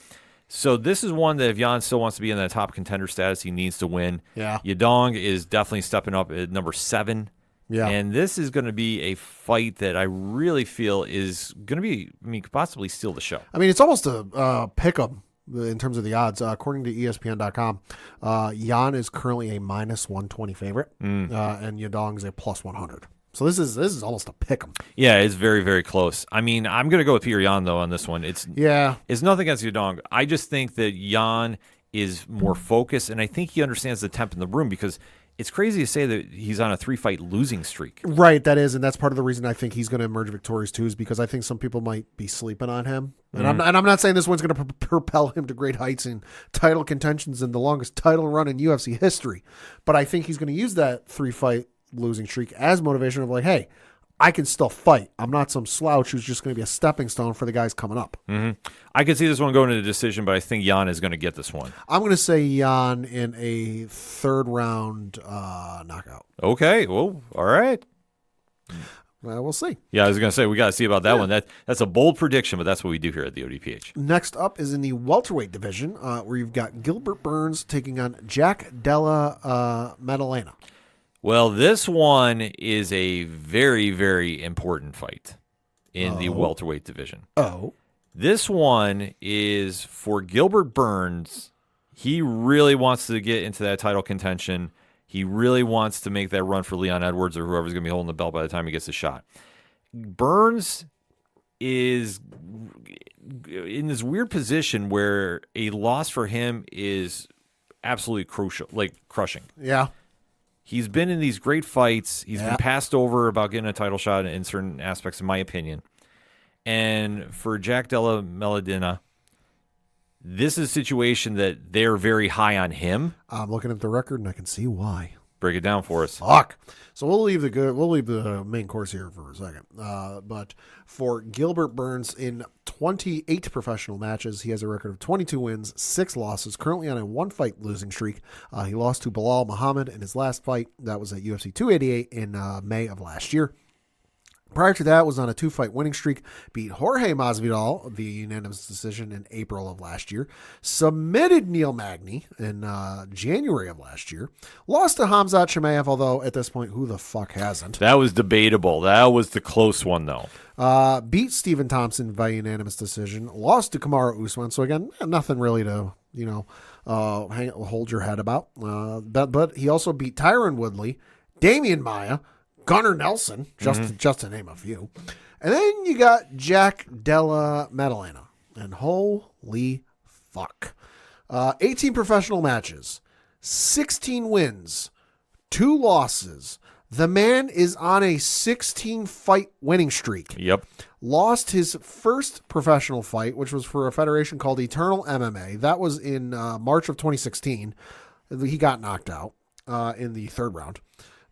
So this is one that if Jan still wants to be in that top contender status, he needs to win. Yeah. Yadong is definitely stepping up at number 7. Yeah. And this is going to be a fight that I really feel is going to be, could possibly steal the show. I mean, it's almost a pick 'em in terms of the odds. According to ESPN.com, Jan is currently a minus 120 favorite, and Yadong is a plus 100. So this is almost a pick 'em. Yeah, it's very, very close. I mean, I'm going to go with Peter Yan, though, on this one. It's nothing against Yadong. I just think that Yan is more focused, and I think he understands the temp in the room, because it's crazy to say that he's on a 3-fight losing streak. Right, that is, and that's part of the reason I think he's going to emerge victorious too, is because I think some people might be sleeping on him. And I'm not saying this one's going to propel him to great heights in title contentions and the longest title run in UFC history, but I think he's going to use that 3-fight losing streak as motivation of like, hey, I can still fight. I'm not some slouch who's just going to be a stepping stone for the guys coming up. I could see this one going to the decision, but I think Jan is going to get this one. I'm going to say Jan in a 3rd round knockout. Okay, well, all right. We'll see. Yeah, I was going to say, we got to see about that one. That's a bold prediction, but that's what we do here at the ODPH. Next up is in the welterweight division, where you've got Gilbert Burns taking on Jack Della Maddalena. Well, this one is a very, very important fight in the welterweight division. This one is for Gilbert Burns. He really wants to get into that title contention. He really wants to make that run for Leon Edwards or whoever's going to be holding the belt by the time he gets the shot. Burns is in this weird position where a loss for him is absolutely crucial, like crushing. Yeah. He's been in these great fights. He's been passed over about getting a title shot in certain aspects, in my opinion. And for Jack Della Maddalena, this is a situation that they're very high on him. I'm looking at the record and I can see why. Break it down for us. Fuck. So we'll leave the main course here for a second. But for Gilbert Burns, in 28 professional matches, he has a record of 22 wins, 6 losses, currently on a 1-fight losing streak. He lost to Bilal Muhammad in his last fight. That was at UFC 288 in May of last year. Prior to that, was on a 2-fight winning streak, beat Jorge Masvidal via unanimous decision in April of last year, submitted Neil Magny in January of last year, lost to Khamzat Chimaev, although at this point, who the fuck hasn't? That was debatable. That was the close one, though. Beat Stephen Thompson via unanimous decision, lost to Kamaru Usman, so again, nothing really to, hold your head about. But he also beat Tyron Woodley, Damian Maia, Gunnar Nelson, just to name a few. And then you got Jack Della Maddalena. And holy fuck. 18 professional matches, 16 wins, 2 losses. The man is on a 16-fight winning streak. Yep. Lost his first professional fight, which was for a federation called Eternal MMA. That was in March of 2016. He got knocked out in the 3rd round.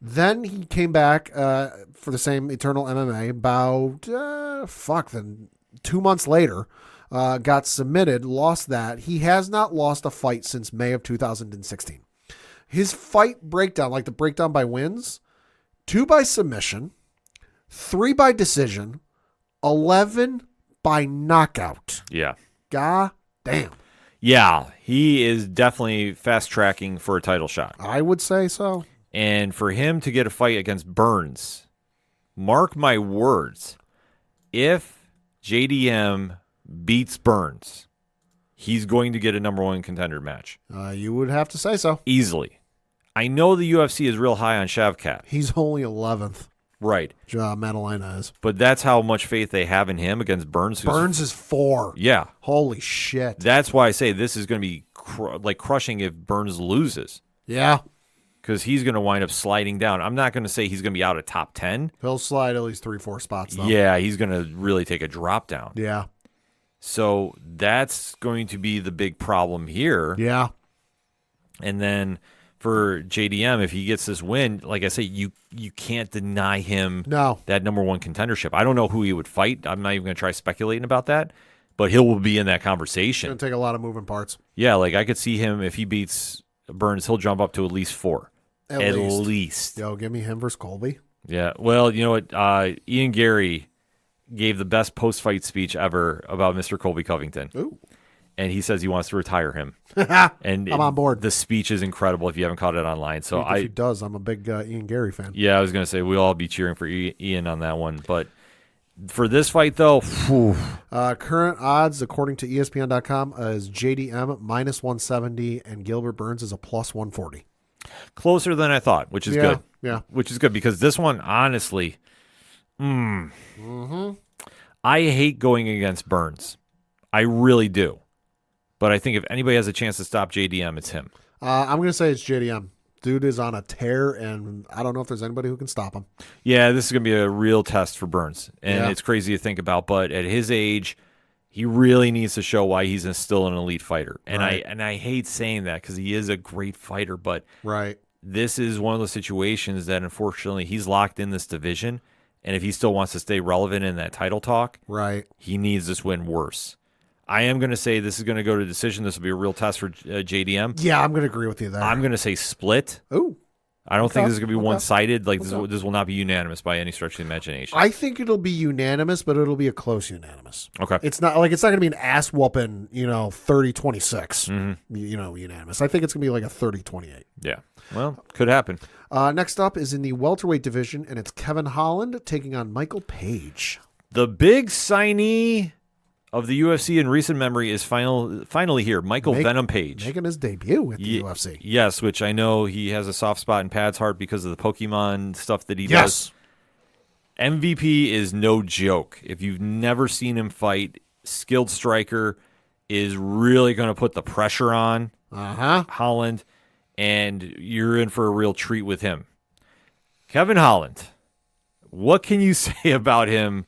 Then he came back for the same Eternal MMA about, then 2 months later, got submitted, lost that. He has not lost a fight since May of 2016. His fight breakdown, like the breakdown by wins, 2 by submission, 3 by decision, 11 by knockout. Yeah. God damn. Yeah, he is definitely fast-tracking for a title shot. I would say so. And for him to get a fight against Burns, mark my words, if JDM beats Burns, he's going to get a number 1 contender match. You would have to say so. Easily. I know the UFC is real high on Shavkat. He's only 11th. Right. Maddalena is. But that's how much faith they have in him against Burns. Burns is 4. Yeah. Holy shit. That's why I say this is going to be crushing if Burns loses. Yeah. Because he's going to wind up sliding down. I'm not going to say he's going to be out of top 10. He'll slide at least 3-4 spots, though. Yeah, he's going to really take a drop down. Yeah. So that's going to be the big problem here. Yeah. And then for JDM, if he gets this win, like I say, you can't deny him that number one contendership. I don't know who he would fight. I'm not even going to try speculating about that, but he'll be in that conversation. It's going to take a lot of moving parts. Yeah, like I could see him, if he beats Burns, he'll jump up to at least 4. At least. Yo, give me him versus Colby. Yeah. Well, you know what? Ian Gary gave the best post-fight speech ever about Mr. Colby Covington. Ooh. And he says he wants to retire him. And I'm on board. The speech is incredible if you haven't caught it online. So if he does, I'm a big Ian Gary fan. Yeah, I was going to say we'll all be cheering for Ian on that one. But for this fight, though, current odds, according to ESPN.com, is JDM minus 170 and Gilbert Burns is a plus 140. Closer than I thought, which is good. Yeah. Which is good because this one, honestly, I hate going against Burns. I really do. But I think if anybody has a chance to stop JDM, it's him. I'm going to say it's JDM. Dude is on a tear, and I don't know if there's anybody who can stop him. Yeah, this is going to be a real test for Burns. And it's crazy to think about, but at his age, he really needs to show why he's still an elite fighter. And I hate saying that because he is a great fighter, but this is one of those situations that unfortunately he's locked in this division. And if he still wants to stay relevant in that title talk, he needs this win worse. I am going to say this is going to go to decision. This will be a real test for JDM. Yeah, I'm going to agree with you there. I'm going to say split. Ooh. I don't think this is going to be one-sided. Like this will not be unanimous by any stretch of the imagination. I think it'll be unanimous, but it'll be a close unanimous. Okay. It's not going to be an ass whooping, 30-26, unanimous. I think it's going to be like a 30-28. Yeah. Well, could happen. Next up is in the welterweight division, and it's Kevin Holland taking on Michael Page. The big signee of the UFC in recent memory is finally here. Michael Venom Page. Making his debut at the UFC. Yes, which I know he has a soft spot in Pad's heart because of the Pokemon stuff that he does. MVP is no joke. If you've never seen him fight, skilled striker, is really going to put the pressure on Holland, and you're in for a real treat with him. Kevin Holland, what can you say about him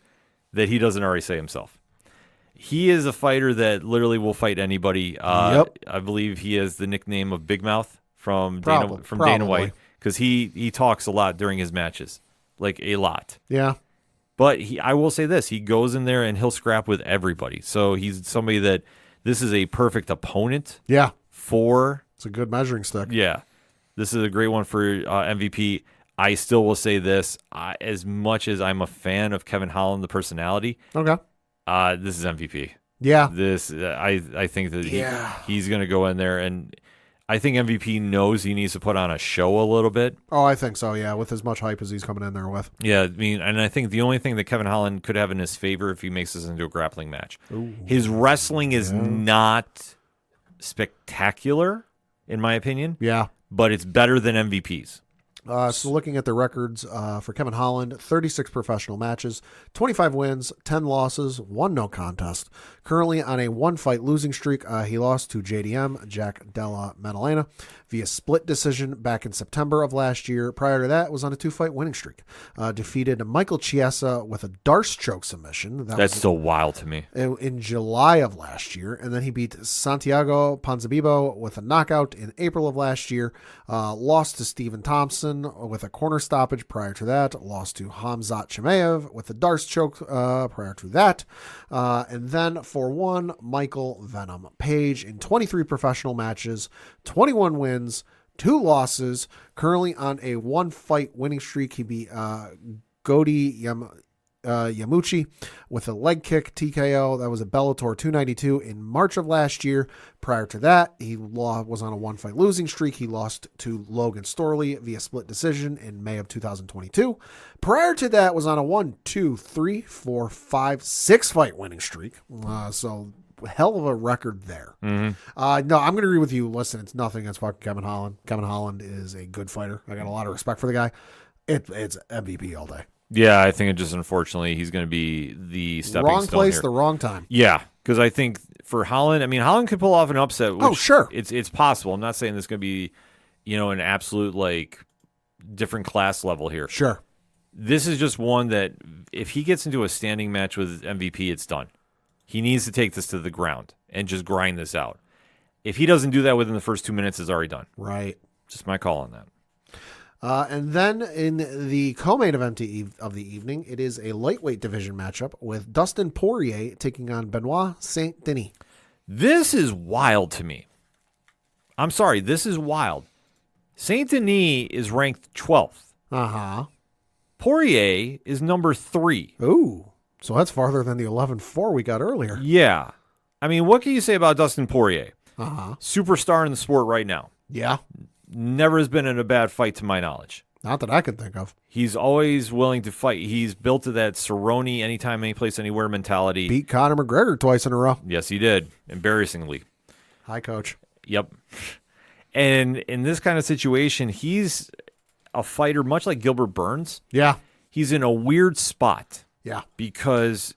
that he doesn't already say himself? He is a fighter that literally will fight anybody. I believe he has the nickname of Big Mouth from Dana White because he talks a lot during his matches, like a lot. Yeah. But I will say this: he goes in there and he'll scrap with everybody. So he's somebody that this is a perfect opponent. Yeah. It's a good measuring stick. Yeah. This is a great one for MVP. I still will say this: as much as I'm a fan of Kevin Holland, the personality. Okay. This is MVP. Yeah. This I think that he's going to go in there, and I think MVP knows he needs to put on a show a little bit. Oh, I think so, yeah, with as much hype as he's coming in there with. Yeah, I mean, and I think the only thing that Kevin Holland could have in his favor if he makes this into a grappling match. Ooh. His wrestling is not spectacular, in my opinion. Yeah. But it's better than MVP's. So looking at the records for Kevin Holland, 36 professional matches, 25 wins, 10 losses, 1 no contest. Currently on a 1-fight losing streak. He lost to JDM, Jack Della Maddalena, via split decision back in September of last year. Prior to that, was on a 2-fight winning streak. Defeated Michael Chiesa with a Darce choke submission. That's still wild to me. In July of last year. And then he beat Santiago Ponzinibbio with a knockout in April of last year. Lost to Stephen Thompson with a corner stoppage prior to that. Lost to Hamzat Chimaev with a Darce choke prior to that. And then for one, Michael Venom Page in 23 professional matches, 21 wins, 2 losses. Currently on a 1-fight winning streak. He beat Godi Yamuchi with a leg kick TKO. That was a Bellator 292 in March of last year. Prior to that, he was on a 1-fight losing streak. He lost to Logan Storley via split decision in May of 2022. Prior to that, was on a 6-fight winning streak. So hell of a record there. No, I'm going to agree with you. Listen, it's nothing against fucking Kevin Holland. Kevin Holland is a good fighter. I got a lot of respect for the guy. It's MVP all day. Yeah, I think it just unfortunately he's going to be the stepping wrong stone place, here. the wrong time. Yeah, because I think for Holland, I mean Holland could pull off an upset. Which sure, it's possible. I'm not saying this is going to be, an absolute like different class level here. Sure, this is just one that if he gets into a standing match with MVP, it's done. He needs to take this to the ground and just grind this out. If he doesn't do that within the first 2 minutes, it's already done. Right. Just my call on that. And then in the co-main event of the evening, it is a lightweight division matchup with Dustin Poirier taking on Benoit Saint Denis. This is wild to me. I'm sorry, this is wild. Saint Denis is ranked 12th. Uh-huh. Poirier is number 3. Ooh. So that's farther than the 11-4 we got earlier. Yeah. I mean, what can you say about Dustin Poirier? Uh-huh. Superstar in the sport right now. Yeah. Never has been in a bad fight to my knowledge. Not that I can think of. He's always willing to fight. He's built to that Cerrone anytime, any place, anywhere mentality. Beat Conor McGregor twice in a row. Yes, he did. Embarrassingly. Hi, Coach. Yep. And in this kind of situation, he's a fighter much like Gilbert Burns. Yeah. He's in a weird spot Yeah. because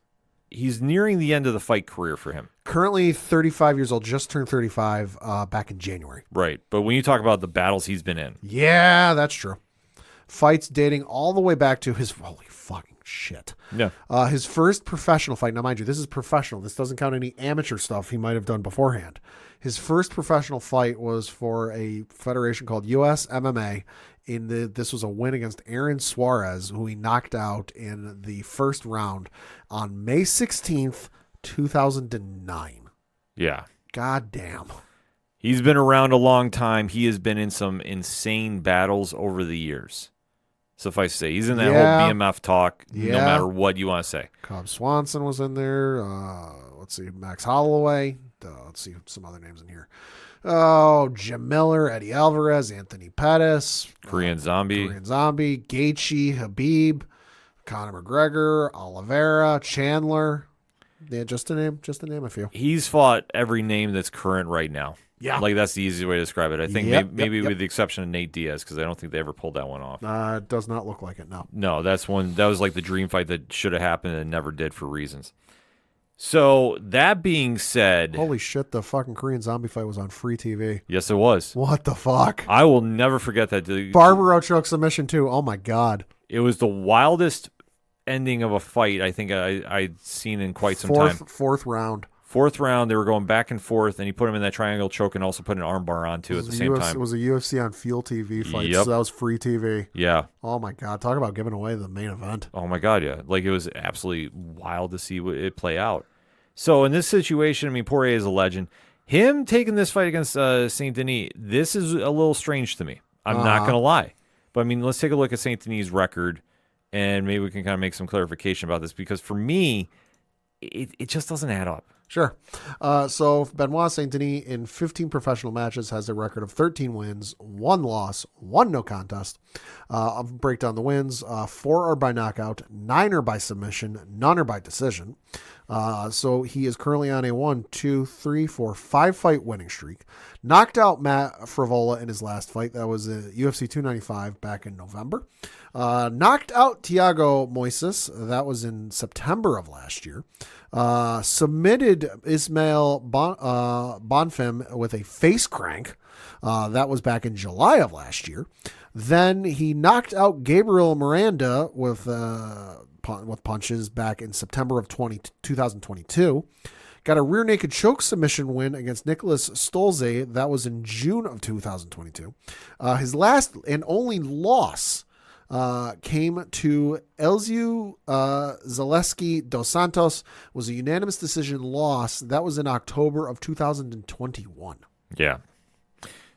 he's nearing the end of the fight career for him. Currently 35 years old, just turned 35 back in January. Right. But when you talk about the battles he's been in. Yeah, that's true. Fights dating all the way back to his, holy fucking shit. Yeah. His first professional fight. Now, mind you, this is professional. This doesn't count any amateur stuff he might have done beforehand. His first professional fight was for a federation called US MMA. This was a win against Aaron Suarez, who he knocked out in the first round on May 16th, 2009. Yeah. God damn. He's been around a long time. He has been in some insane battles over the years. Suffice to say, he's in that whole BMF talk, no matter what you want to say. Cobb Swanson was in there. Let's see, Max Holloway. Let's see some other names in here. Oh, Jim Miller, Eddie Alvarez, Anthony Pettis, Korean Zombie, Gaethje, Habib, Conor McGregor, Oliveira, Chandler. Yeah, just to name a few. He's fought every name that's current right now. Yeah. Like, that's the easiest way to describe it. I think maybe with the exception of Nate Diaz, because I don't think they ever pulled that one off. It does not look like it, no. No, that was like the dream fight that should have happened and never did for reasons. So, that being said... Holy shit, the fucking Korean Zombie fight was on free TV. Yes, it was. What the fuck? I will never forget that. Barbaro choke submission, too. Oh, my God. It was the wildest ending of a fight I think I'd seen in quite some time. Fourth round. Fourth round, they were going back and forth, and he put him in that triangle choke and also put an armbar on, too, at the same time. It was a UFC on Fuel TV fight, Yep. so that was free TV. Yeah. Oh, my God. Talk about giving away the main event. Oh, my God, yeah. Like, it was absolutely wild to see it play out. So, in this situation, I mean, Poirier is a legend. Him taking this fight against Saint Denis, this is a little strange to me. I'm not going to lie. But, I mean, let's take a look at Saint Denis' record, and maybe we can kind of make some clarification about this, because for me, it just doesn't add up. Sure. So Benoit Saint Denis in 15 professional matches has a record of 13 wins, 1 loss, 1 no contest. I'll break down the wins. 4 are by knockout, 9 are by submission, none are by decision. So he is currently on a 5 fight winning streak. Knocked out Matt Frivola in his last fight. That was UFC 295 back in November. Knocked out Thiago Moises. That was in September of last year. Submitted Ismail Bonfim with a face crank. That was back in July of last year. Then he knocked out Gabriel Miranda with punches back in September of 2022. Got a rear naked choke submission win against Nicholas Stolze. That was in June of 2022. His last and only loss came to Elziu Zaleski dos Santos. Was a unanimous decision loss. That was in October of 2021. Yeah.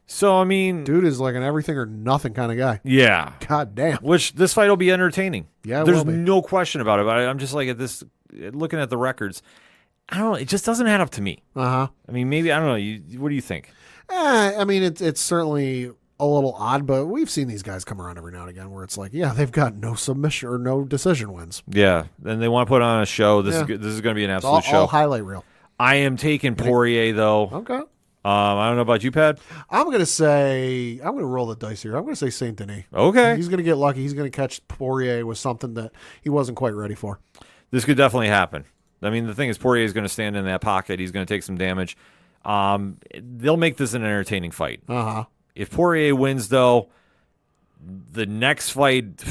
So, I mean... Dude is like an everything or nothing kind of guy. Yeah. God damn. Which, this fight will be entertaining. Yeah, There's will be. no question about it. But I'm just like, looking at the records, I don't know, it just doesn't add up to me. Uh-huh. I mean, maybe, I don't know, what do you think? I mean, it's certainly a little odd, but we've seen these guys come around every now and again where it's like, yeah, they've got no submission or no decision wins. Yeah, and they want to put on a show. This is going to be an absolute show. All highlight reel. I am taking Poirier, though. Okay. I don't know about you, Pat. I'm going to roll the dice here. I'm going to say Saint Denis. Okay. He's going to get lucky. He's going to catch Poirier with something that he wasn't quite ready for. This could definitely happen. I mean, the thing is, Poirier is going to stand in that pocket. He's going to take some damage. They'll make this an entertaining fight. Uh-huh. If Poirier wins, though, the next fight,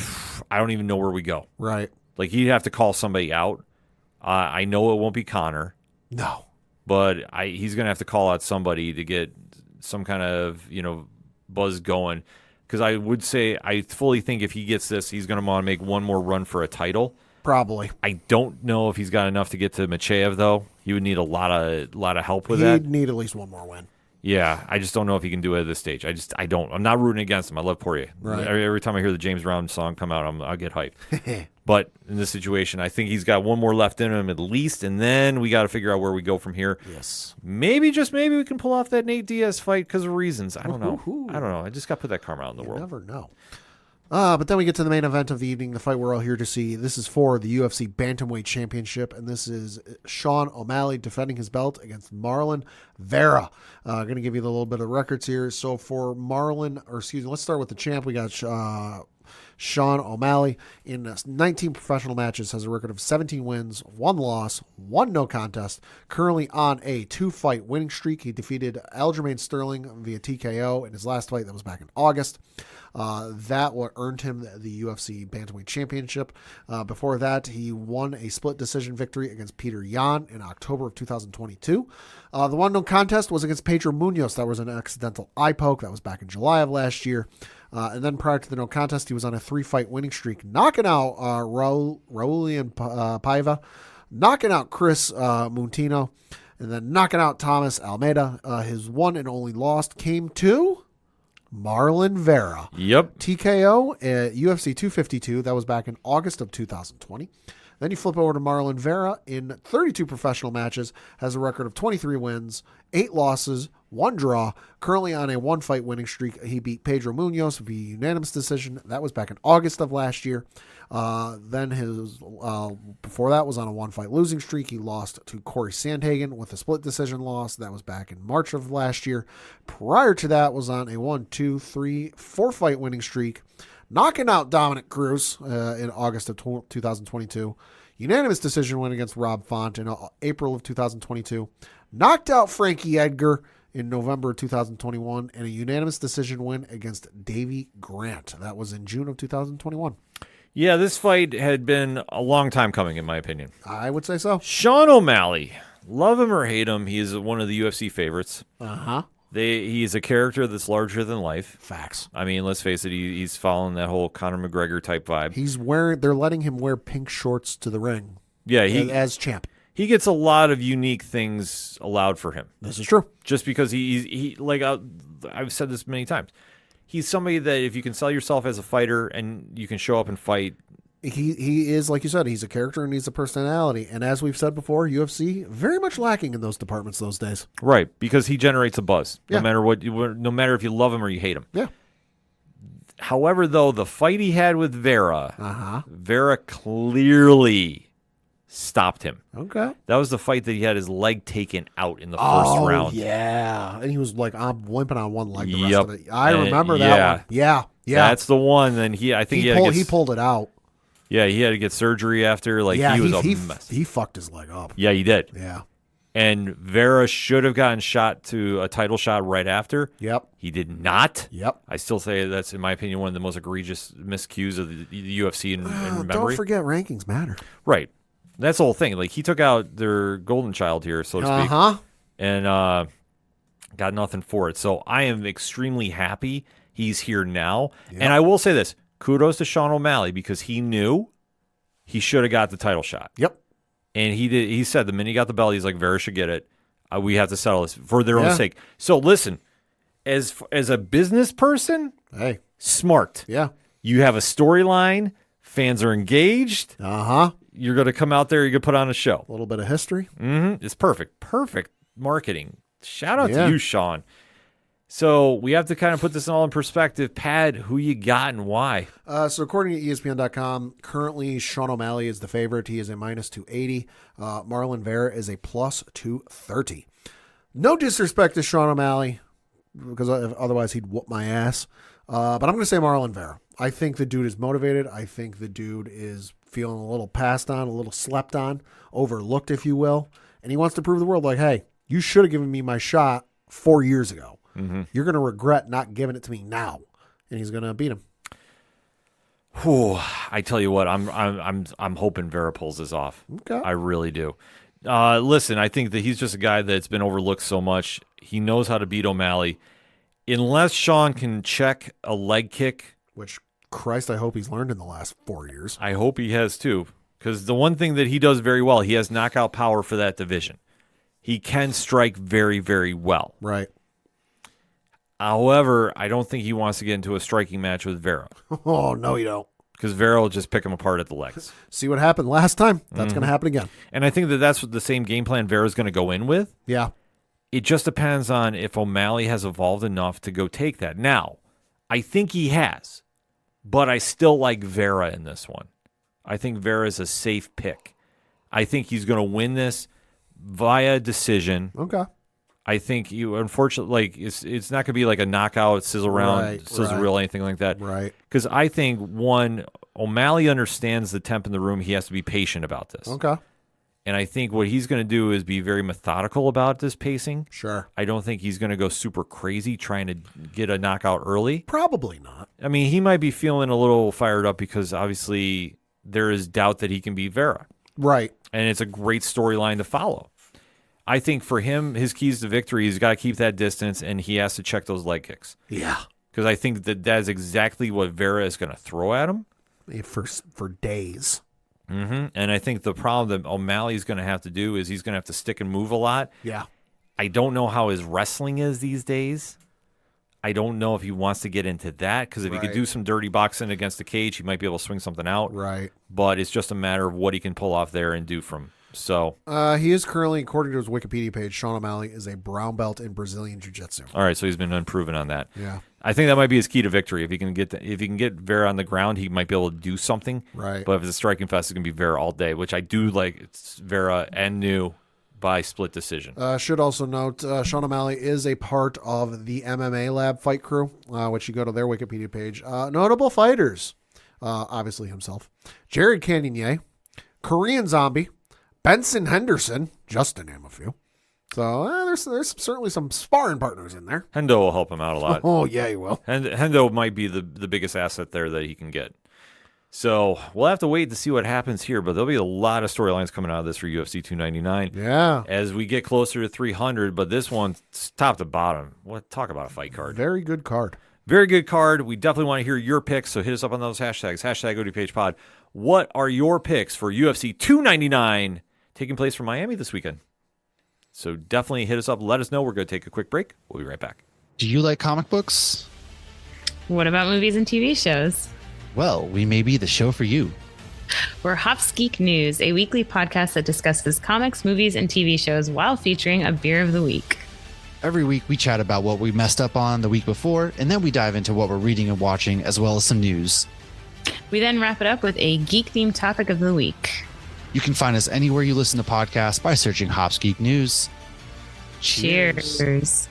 I don't even know where we go. Right. Like, he'd have to call somebody out. I know it won't be Conor. No. But he's going to have to call out somebody to get some kind of, buzz going. Because I would say, I fully think if he gets this, he's going to want to make one more run for a title. Probably. I don't know if he's got enough to get to Machev, though. He would need a lot of help with that. He'd need at least one more win. Yeah, I just don't know if he can do it at this stage. I don't. I'm not rooting against him. I love Poirier. Right. Every time I hear the James Brown song come out, I'll get hyped. But in this situation, I think he's got one more left in him at least, and then we got to figure out where we go from here. Yes. Maybe, just maybe, we can pull off that Nate Diaz fight because of reasons. I don't know. Ooh. I don't know. I just got to put that karma out in the You world. never know. But then we get to the main event of the evening, the fight we're all here to see. This is for the UFC Bantamweight Championship, and this is Sean O'Malley defending his belt against Marlon Vera. Going to give you a little bit of records here. So for let's start with the champ. We got Sean O'Malley in 19 professional matches, has a record of 17 wins, 1 loss, 1 no contest. Currently on a 2-fight winning streak. He defeated Aljamain Sterling via TKO in his last fight. That was back in August. That what earned him the UFC Bantamweight Championship. Before that, he won a split decision victory against Peter Yan in October of 2022. The one no contest was against Pedro Munoz. That was an accidental eye poke. That was back in July of last year. And then prior to the no contest, he was on a 3-fight winning streak, knocking out Raulian Paiva, knocking out Chris Montino, and then knocking out Thomas Almeida. His one and only loss came to Marlon Vera. Yep. TKO at UFC 252. That was back in August of 2020. Then you flip over to Marlon Vera in 32 professional matches, has a record of 23 wins, 8 losses, 1 draw, currently on a 1-fight winning streak. He beat Pedro Munoz via unanimous decision. That was back in August of last year. Then before that was on a 1-fight losing streak. He lost to Corey Sandhagen with a split decision loss. That was back in March of last year. Prior to that was on a 4-fight winning streak, knocking out Dominic Cruz in August of 2022. Unanimous decision win against Rob Font in April of 2022. Knocked out Frankie Edgar in November of 2021. And a unanimous decision win against Davey Grant. That was in June of 2021. Yeah, this fight had been a long time coming, in my opinion. I would say so. Sean O'Malley, love him or hate him, he is one of the UFC favorites. Uh-huh. He's a character that's larger than life. Facts. I mean, let's face it, he's following that whole Conor McGregor type vibe. They're letting him wear pink shorts to the ring. Yeah, as champ. He gets a lot of unique things allowed for him. This is true. Just because I've said this many times. He's somebody that if you can sell yourself as a fighter and you can show up and fight. He is, like you said, he's a character and he's a personality. And as we've said before, UFC very much lacking in those departments those days. Right, because he generates a buzz. Yeah. No matter if you love him or you hate him. Yeah. However, though, the fight he had with Vera, Vera clearly stopped him. Okay. That was the fight that he had his leg taken out in the first round. Yeah. And he was like, I'm limping on one leg the Yep. rest of it. I remember that one. Yeah. Yeah. That's the one. And he pulled it out. Yeah, he had to get surgery after. He was a mess. He fucked his leg up. Yeah, he did. Yeah. And Vera should have gotten shot to a title shot right after. Yep. He did not. Yep. I still say that's, in my opinion, one of the most egregious miscues of the UFC in memory. Don't forget rankings matter. Right. That's the whole thing. He took out their golden child here, so to speak. Uh-huh. And got nothing for it. So I am extremely happy he's here now. Yep. And I will say this. Kudos to Sean O'Malley because he knew he should have got the title shot. Yep. And he did. He said the minute he got the belt, he's like, Vera should get it. We have to settle this for their own sake. So listen, as a business person, hey, smart. Yeah. You have a storyline. Fans are engaged. Uh-huh. You're going to come out there. You're going to put on a show. A little bit of history. Mm-hmm. It's perfect. Perfect marketing. Shout out to you, Sean. So we have to kind of put this all in perspective. Pad, who you got and why? So according to ESPN.com, currently Sean O'Malley is the favorite. He is a minus 280. Marlon Vera is a plus 230. No disrespect to Sean O'Malley, because otherwise he'd whoop my ass. But I'm going to say Marlon Vera. I think the dude is motivated. I think the dude is feeling a little passed on, a little slept on, overlooked, if you will. And he wants to prove to the world, like, hey, you should have given me my shot 4 years ago. Mm-hmm. You're going to regret not giving it to me now, and he's going to beat him. Whew, I tell you what, I'm hoping Vera pulls this off. Okay. I really do. Listen, I think that he's just a guy that's been overlooked so much. He knows how to beat O'Malley. Unless Sean can check a leg kick, Which, Christ, I hope he's learned in the last 4 years. I hope he has too. Because the one thing that he does very well, he has knockout power for that division. He can strike very, very well. Right. However, I don't think he wants to get into a striking match with Vera. Oh, no, you don't. Because Vera will just pick him apart at the legs. See what happened last time? That's going to happen again. And I think that that's what the same game plan Vera's going to go in with. Yeah. It just depends on if O'Malley has evolved enough to go take that. Now, I think he has, but I still like Vera in this one. I think Vera is a safe pick. I think he's going to win this via decision. Okay. I think unfortunately, like it's not going to be like a knockout, sizzle round, sizzle reel, anything like that. Right. Because I think, one, O'Malley understands the temp in the room. He has to be patient about this. Okay. And I think what he's going to do is be very methodical about this pacing. Sure. I don't think he's going to go super crazy trying to get a knockout early. Probably not. I mean, he might be feeling a little fired up because obviously there is doubt that he can beat Vera. Right. And it's a great storyline to follow. I think for him, his keys to victory, he's got to keep that distance and he has to check those leg kicks. Yeah. Because I think that is exactly what Vera is going to throw at him. For days. Mm-hmm. And I think the problem that O'Malley's going to have to do is he's going to have to stick and move a lot. Yeah. I don't know how his wrestling is these days. I don't know if he wants to get into that because if he could do some dirty boxing against the cage, he might be able to swing something out. Right. But it's just a matter of what he can pull off there and do from. So he is currently, according to his Wikipedia page, Sean O'Malley is a brown belt in Brazilian Jiu-Jitsu. All right, so he's been unproven on that. Yeah. I think that might be his key to victory. If he can get Vera on the ground, he might be able to do something. Right. But if it's a striking fest, it's going to be Vera all day, which I do like. It's Vera and New by split decision. Should also note, Sean O'Malley is a part of the MMA Lab fight crew, which you go to their Wikipedia page. Notable fighters, obviously himself, Jared Cannonier, Korean Zombie, Benson Henderson, just to name a few. So there's certainly some sparring partners in there. Hendo will help him out a lot. Oh, yeah, he will. And Hendo might be the biggest asset there that he can get. So we'll have to wait to see what happens here, but there'll be a lot of storylines coming out of this for UFC 299. Yeah. As we get closer to 300, but this one's top to bottom. Talk about a fight card. Very good card. Very good card. We definitely want to hear your picks, so hit us up on those hashtags. Hashtag ODPH Pod. What are your picks for UFC 299 taking place from Miami this weekend? So definitely hit us up. Let us know. We're going to take a quick break. We'll be right back. Do you like comic books? What about movies and TV shows? Well, we may be the show for you. We're Hops Geek News, a weekly podcast that discusses comics, movies, and TV shows while featuring a beer of the week. Every week we chat about what we messed up on the week before, and then we dive into what we're reading and watching, as well as some news. We then wrap it up with a geek-themed topic of the week. You can find us anywhere you listen to podcasts by searching Hops Geek News. Cheers.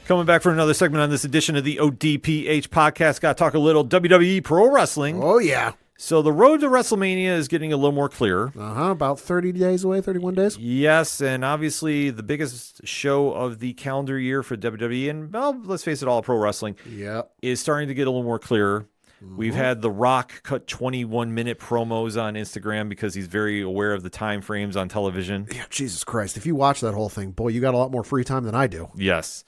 Coming back for another segment on this edition of the ODPH podcast. Got to talk a little WWE Pro Wrestling. Oh, yeah. So the road to WrestleMania is getting a little more clear. About 30 days away, 31 days. Yes, and obviously the biggest show of the calendar year for WWE, and well, let's face it, all pro wrestling, is starting to get a little more clear. We've had The Rock cut 21-minute promos on Instagram because he's very aware of the time frames on television. Yeah, Jesus Christ. If you watch that whole thing, boy, you got a lot more free time than I do. Yes.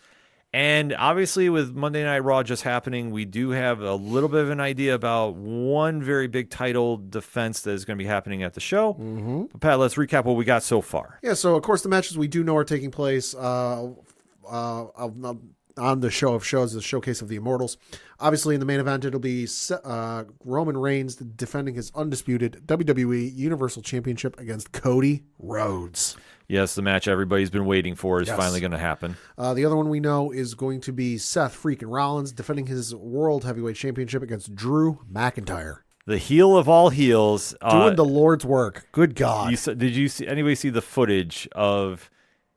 And obviously with Monday Night Raw just happening, we do have a little bit of an idea about one very big title defense that is going to be happening at the show. Mm-hmm. But Pat, let's recap what we got so far. Yeah, so of course the matches we do know are taking place on the show of shows, the Showcase of the Immortals. Obviously, in the main event, it'll be Roman Reigns defending his undisputed WWE Universal Championship against Cody Rhodes. Yes, the match everybody's been waiting for is finally going to happen. The other one we know is going to be Seth freaking Rollins defending his World Heavyweight Championship against Drew McIntyre. The heel of all heels. Doing the Lord's work. Good God. Did you see anybody see the footage of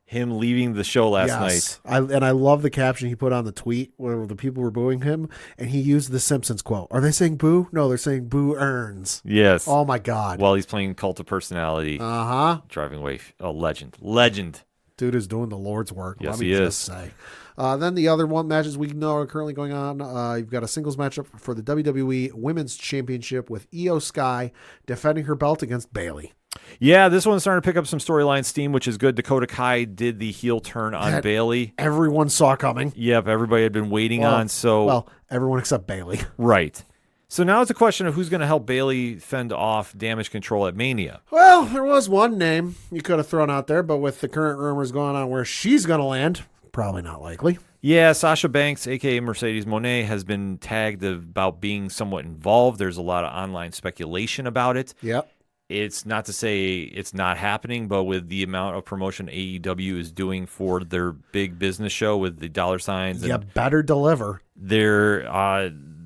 him leaving the show last night? I love the caption he put on the tweet where the people were booing him, and he used the Simpsons quote. Are they saying boo? No, they're saying boo earns. Yes. Oh, my God. While he's playing Cult of Personality. Uh-huh. Driving away. A legend. Dude is doing the Lord's work. Yes, let me he just is. say. Then the other matches we know are currently going on. You've got a singles matchup for the WWE Women's Championship with Io Sky defending her belt against Bayley. Yeah, this one's starting to pick up some storyline steam, which is good. Dakota Kai did the heel turn on Bailey. Everyone saw coming. Yep, everybody had been waiting on. So well, everyone except Bailey. right. So now it's a question of who's going to help Bailey fend off Damage Control at Mania. Well, there was one name you could have thrown out there, but with the current rumors going on where she's going to land, probably not likely. Yeah, Sasha Banks, a.k.a. Mercedes Moné, has been tagged about being somewhat involved. There's a lot of online speculation about it. Yep. It's not to say it's not happening, but with the amount of promotion AEW is doing for their big business show with the dollar signs, You and better deliver.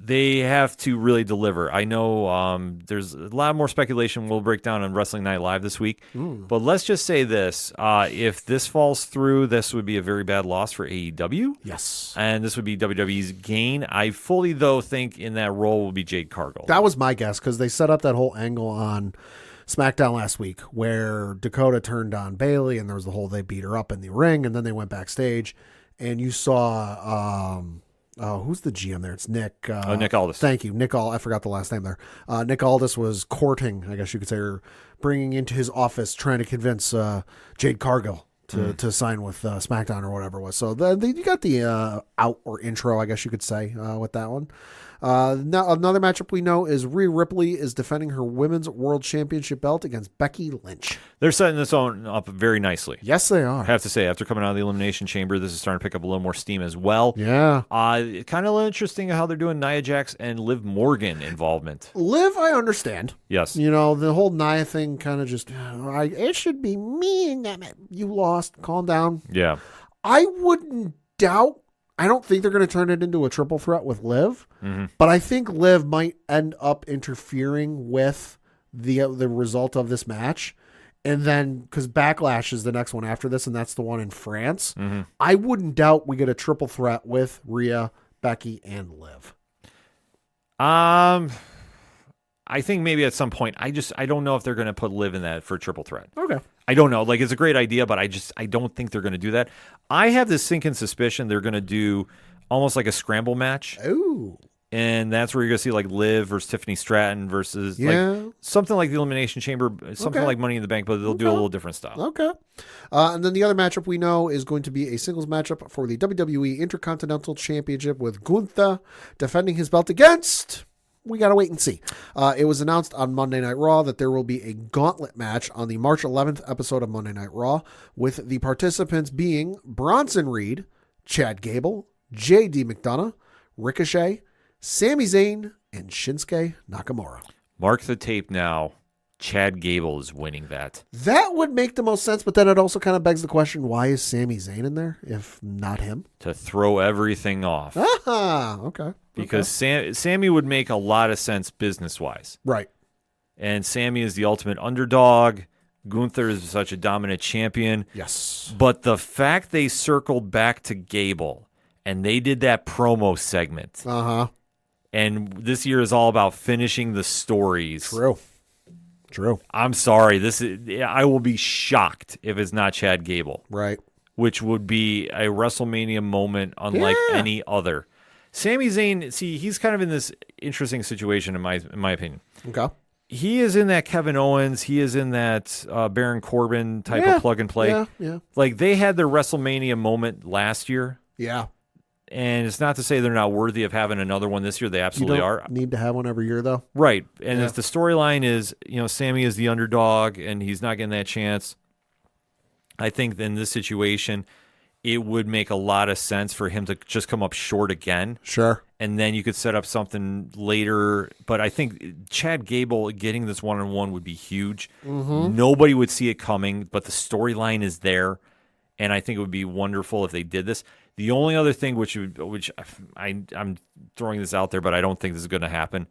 they have to really deliver. I know there's a lot more speculation we'll break down on Wrestling Night Live this week, but let's just say this. If this falls through, this would be a very bad loss for AEW. Yes. And this would be WWE's gain. I fully, though, think in that role will be Jade Cargill. That was my guess because they set up that whole angle on SmackDown last week where Dakota turned on Bailey and there was the whole they beat her up in the ring and then they went backstage and you saw who's the GM there? It's Nick. Nick Aldis. Thank you. Nick Aldis. I forgot the last name there. Nick Aldis was courting, I guess you could say, or bringing into his office trying to convince Jade Cargill to sign with SmackDown or whatever it was. So you got the out or intro, I guess you could say, with that one. Now another matchup we know is Rhea Ripley is defending her Women's World Championship belt against Becky Lynch. They're setting this one up very nicely. Yes, they are. I have to say, after coming out of the Elimination Chamber, this is starting to pick up a little more steam as well. Yeah. Kind of interesting how they're doing Nia Jax and Liv Morgan involvement. Liv, I understand. Yes. You know, the whole Nia thing kind of just, it should be me and them. You lost. Calm down. Yeah. I wouldn't doubt. I don't think they're going to turn it into a triple threat with Liv, but I think Liv might end up interfering with the result of this match. And then, because Backlash is the next one after this, and that's the one in France, I wouldn't doubt we get a triple threat with Rhea, Becky, and Liv. I think maybe at some point, I don't know if they're going to put Liv in that for a triple threat. Okay. I don't know. Like, it's a great idea, but I don't think they're going to do that. I have this sinking suspicion they're going to do almost like a scramble match. Ooh. And that's where you're going to see like Liv versus Tiffany Stratton versus like something like the Elimination Chamber, something like Money in the Bank, but they'll do a little different style. Okay. And then the other matchup we know is going to be a singles matchup for the WWE Intercontinental Championship with Gunther defending his belt against... We got to wait and see. It was announced on Monday Night Raw that there will be a gauntlet match on the March 11th episode of Monday Night Raw, with the participants being Bronson Reed, Chad Gable, J.D. McDonough, Ricochet, Sami Zayn, and Shinsuke Nakamura. Mark the tape now. Chad Gable is winning that. That would make the most sense, but then it also kind of begs the question, why is Sami Zayn in there if not him? To throw everything off. Ah, okay. Because Sammy would make a lot of sense business-wise. Right. And Sammy is the ultimate underdog. Gunther is such a dominant champion. Yes. But the fact they circled back to Gable and they did that promo segment. Uh-huh. And this year is all about finishing the stories. True. I'm sorry. I will be shocked if it's not Chad Gable. Right. Which would be a WrestleMania moment unlike any other. Sami Zayn, see, he's kind of in this interesting situation in my opinion. Okay. He is in that Kevin Owens. He is in that Baron Corbin type of plug and play. Yeah. Like, they had their WrestleMania moment last year. Yeah. And it's not to say they're not worthy of having another one this year. They absolutely are. Need to have one every year, though. Right. And if the storyline is, Sammy is the underdog and he's not getting that chance, I think in this situation, it would make a lot of sense for him to just come up short again. Sure. And then you could set up something later. But I think Chad Gable getting this one-on-one would be huge. Nobody would see it coming, but the storyline is there. And I think it would be wonderful if they did this. The only other thing, which I'm throwing this out there, but I don't think this is going to happen,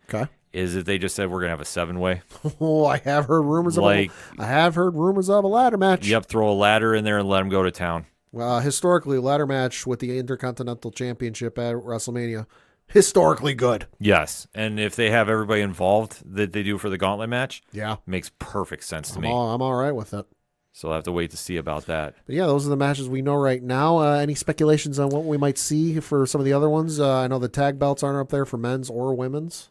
is if they just said we're going to have a 7-way. Oh, I have heard rumors of a ladder match. Yep, throw a ladder in there and let them go to town. Historically, ladder match with the Intercontinental Championship at WrestleMania, historically good. Yes, and if they have everybody involved that they do for the gauntlet match, makes perfect sense to me. I'm all right with it. So I'll have to wait to see about that. But yeah, those are the matches we know right now. Any speculations on what we might see for some of the other ones? I know the tag belts aren't up there for men's or women's.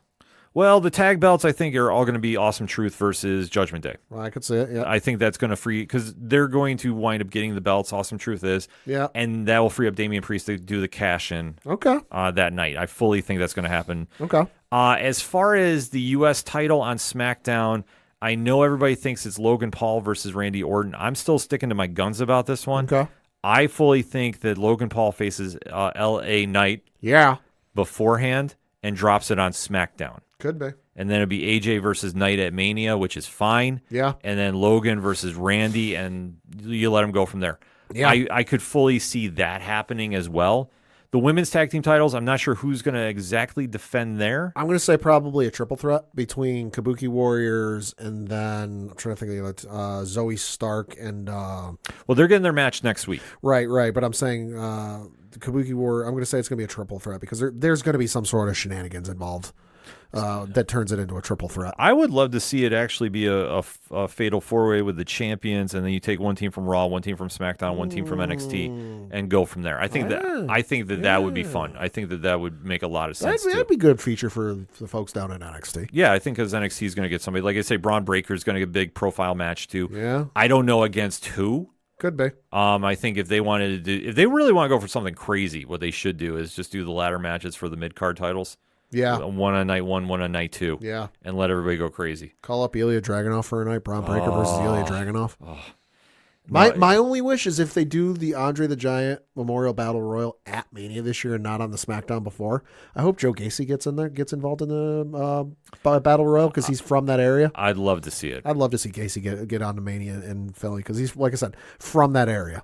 Well, the tag belts I think are all going to be Awesome Truth versus Judgment Day. Well, I could see it. Yeah. I think that's going to free because they're going to wind up getting the belts. Awesome Truth is, Yeah. and that will free up Damian Priest to do the cash in Okay. that night. I fully think that's going to happen. Okay. As far as the U.S. title on SmackDown, I know everybody thinks it's Logan Paul versus Randy Orton. I'm still sticking to my guns about this one. Okay. I fully think that Logan Paul faces L.A. Knight Yeah. beforehand and drops it on SmackDown. Could be. And then it'd be AJ versus Knight at Mania, which is fine. Yeah. And then Logan versus Randy, and you let him go from there. Yeah. I could fully see that happening as well. The women's tag team titles, I'm not sure who's going to exactly defend there. I'm going to say probably a triple threat between Kabuki Warriors and then I'm trying to think of the other, Zoe Stark and Well, they're getting their match next week. right. But I'm saying the Kabuki Warrior. I'm going to say it's going to be a triple threat because there's going to be some sort of shenanigans involved that turns it into a triple threat. I would love to see it actually be a fatal four-way with the champions, and then you take one team from Raw, one team from SmackDown, one team from NXT, and go from there. I think that would be fun. I think that would make a lot of sense. That'd be a good feature for the folks down in NXT. Yeah, I think because NXT is going to get somebody. Like I say, Braun Breaker is going to get a big profile match too. Yeah, I don't know against who. could be. I think if they wanted to do, if they really want to go for something crazy, what they should do is just do the ladder matches for the mid-card titles. Yeah, One on night one on night two. yeah. And let everybody go crazy. Call up Ilya Dragunov for a night. Braun Breaker versus Ilya Dragunov. No, My only wish is if they do the Andre the Giant Memorial Battle Royal at Mania this year and not on the SmackDown before, I hope Joe Gacy gets involved in the Battle Royal because he's from that area. I'd love to see it. I'd love to see Gacy get on to Mania in Philly because he's, like I said, from that area.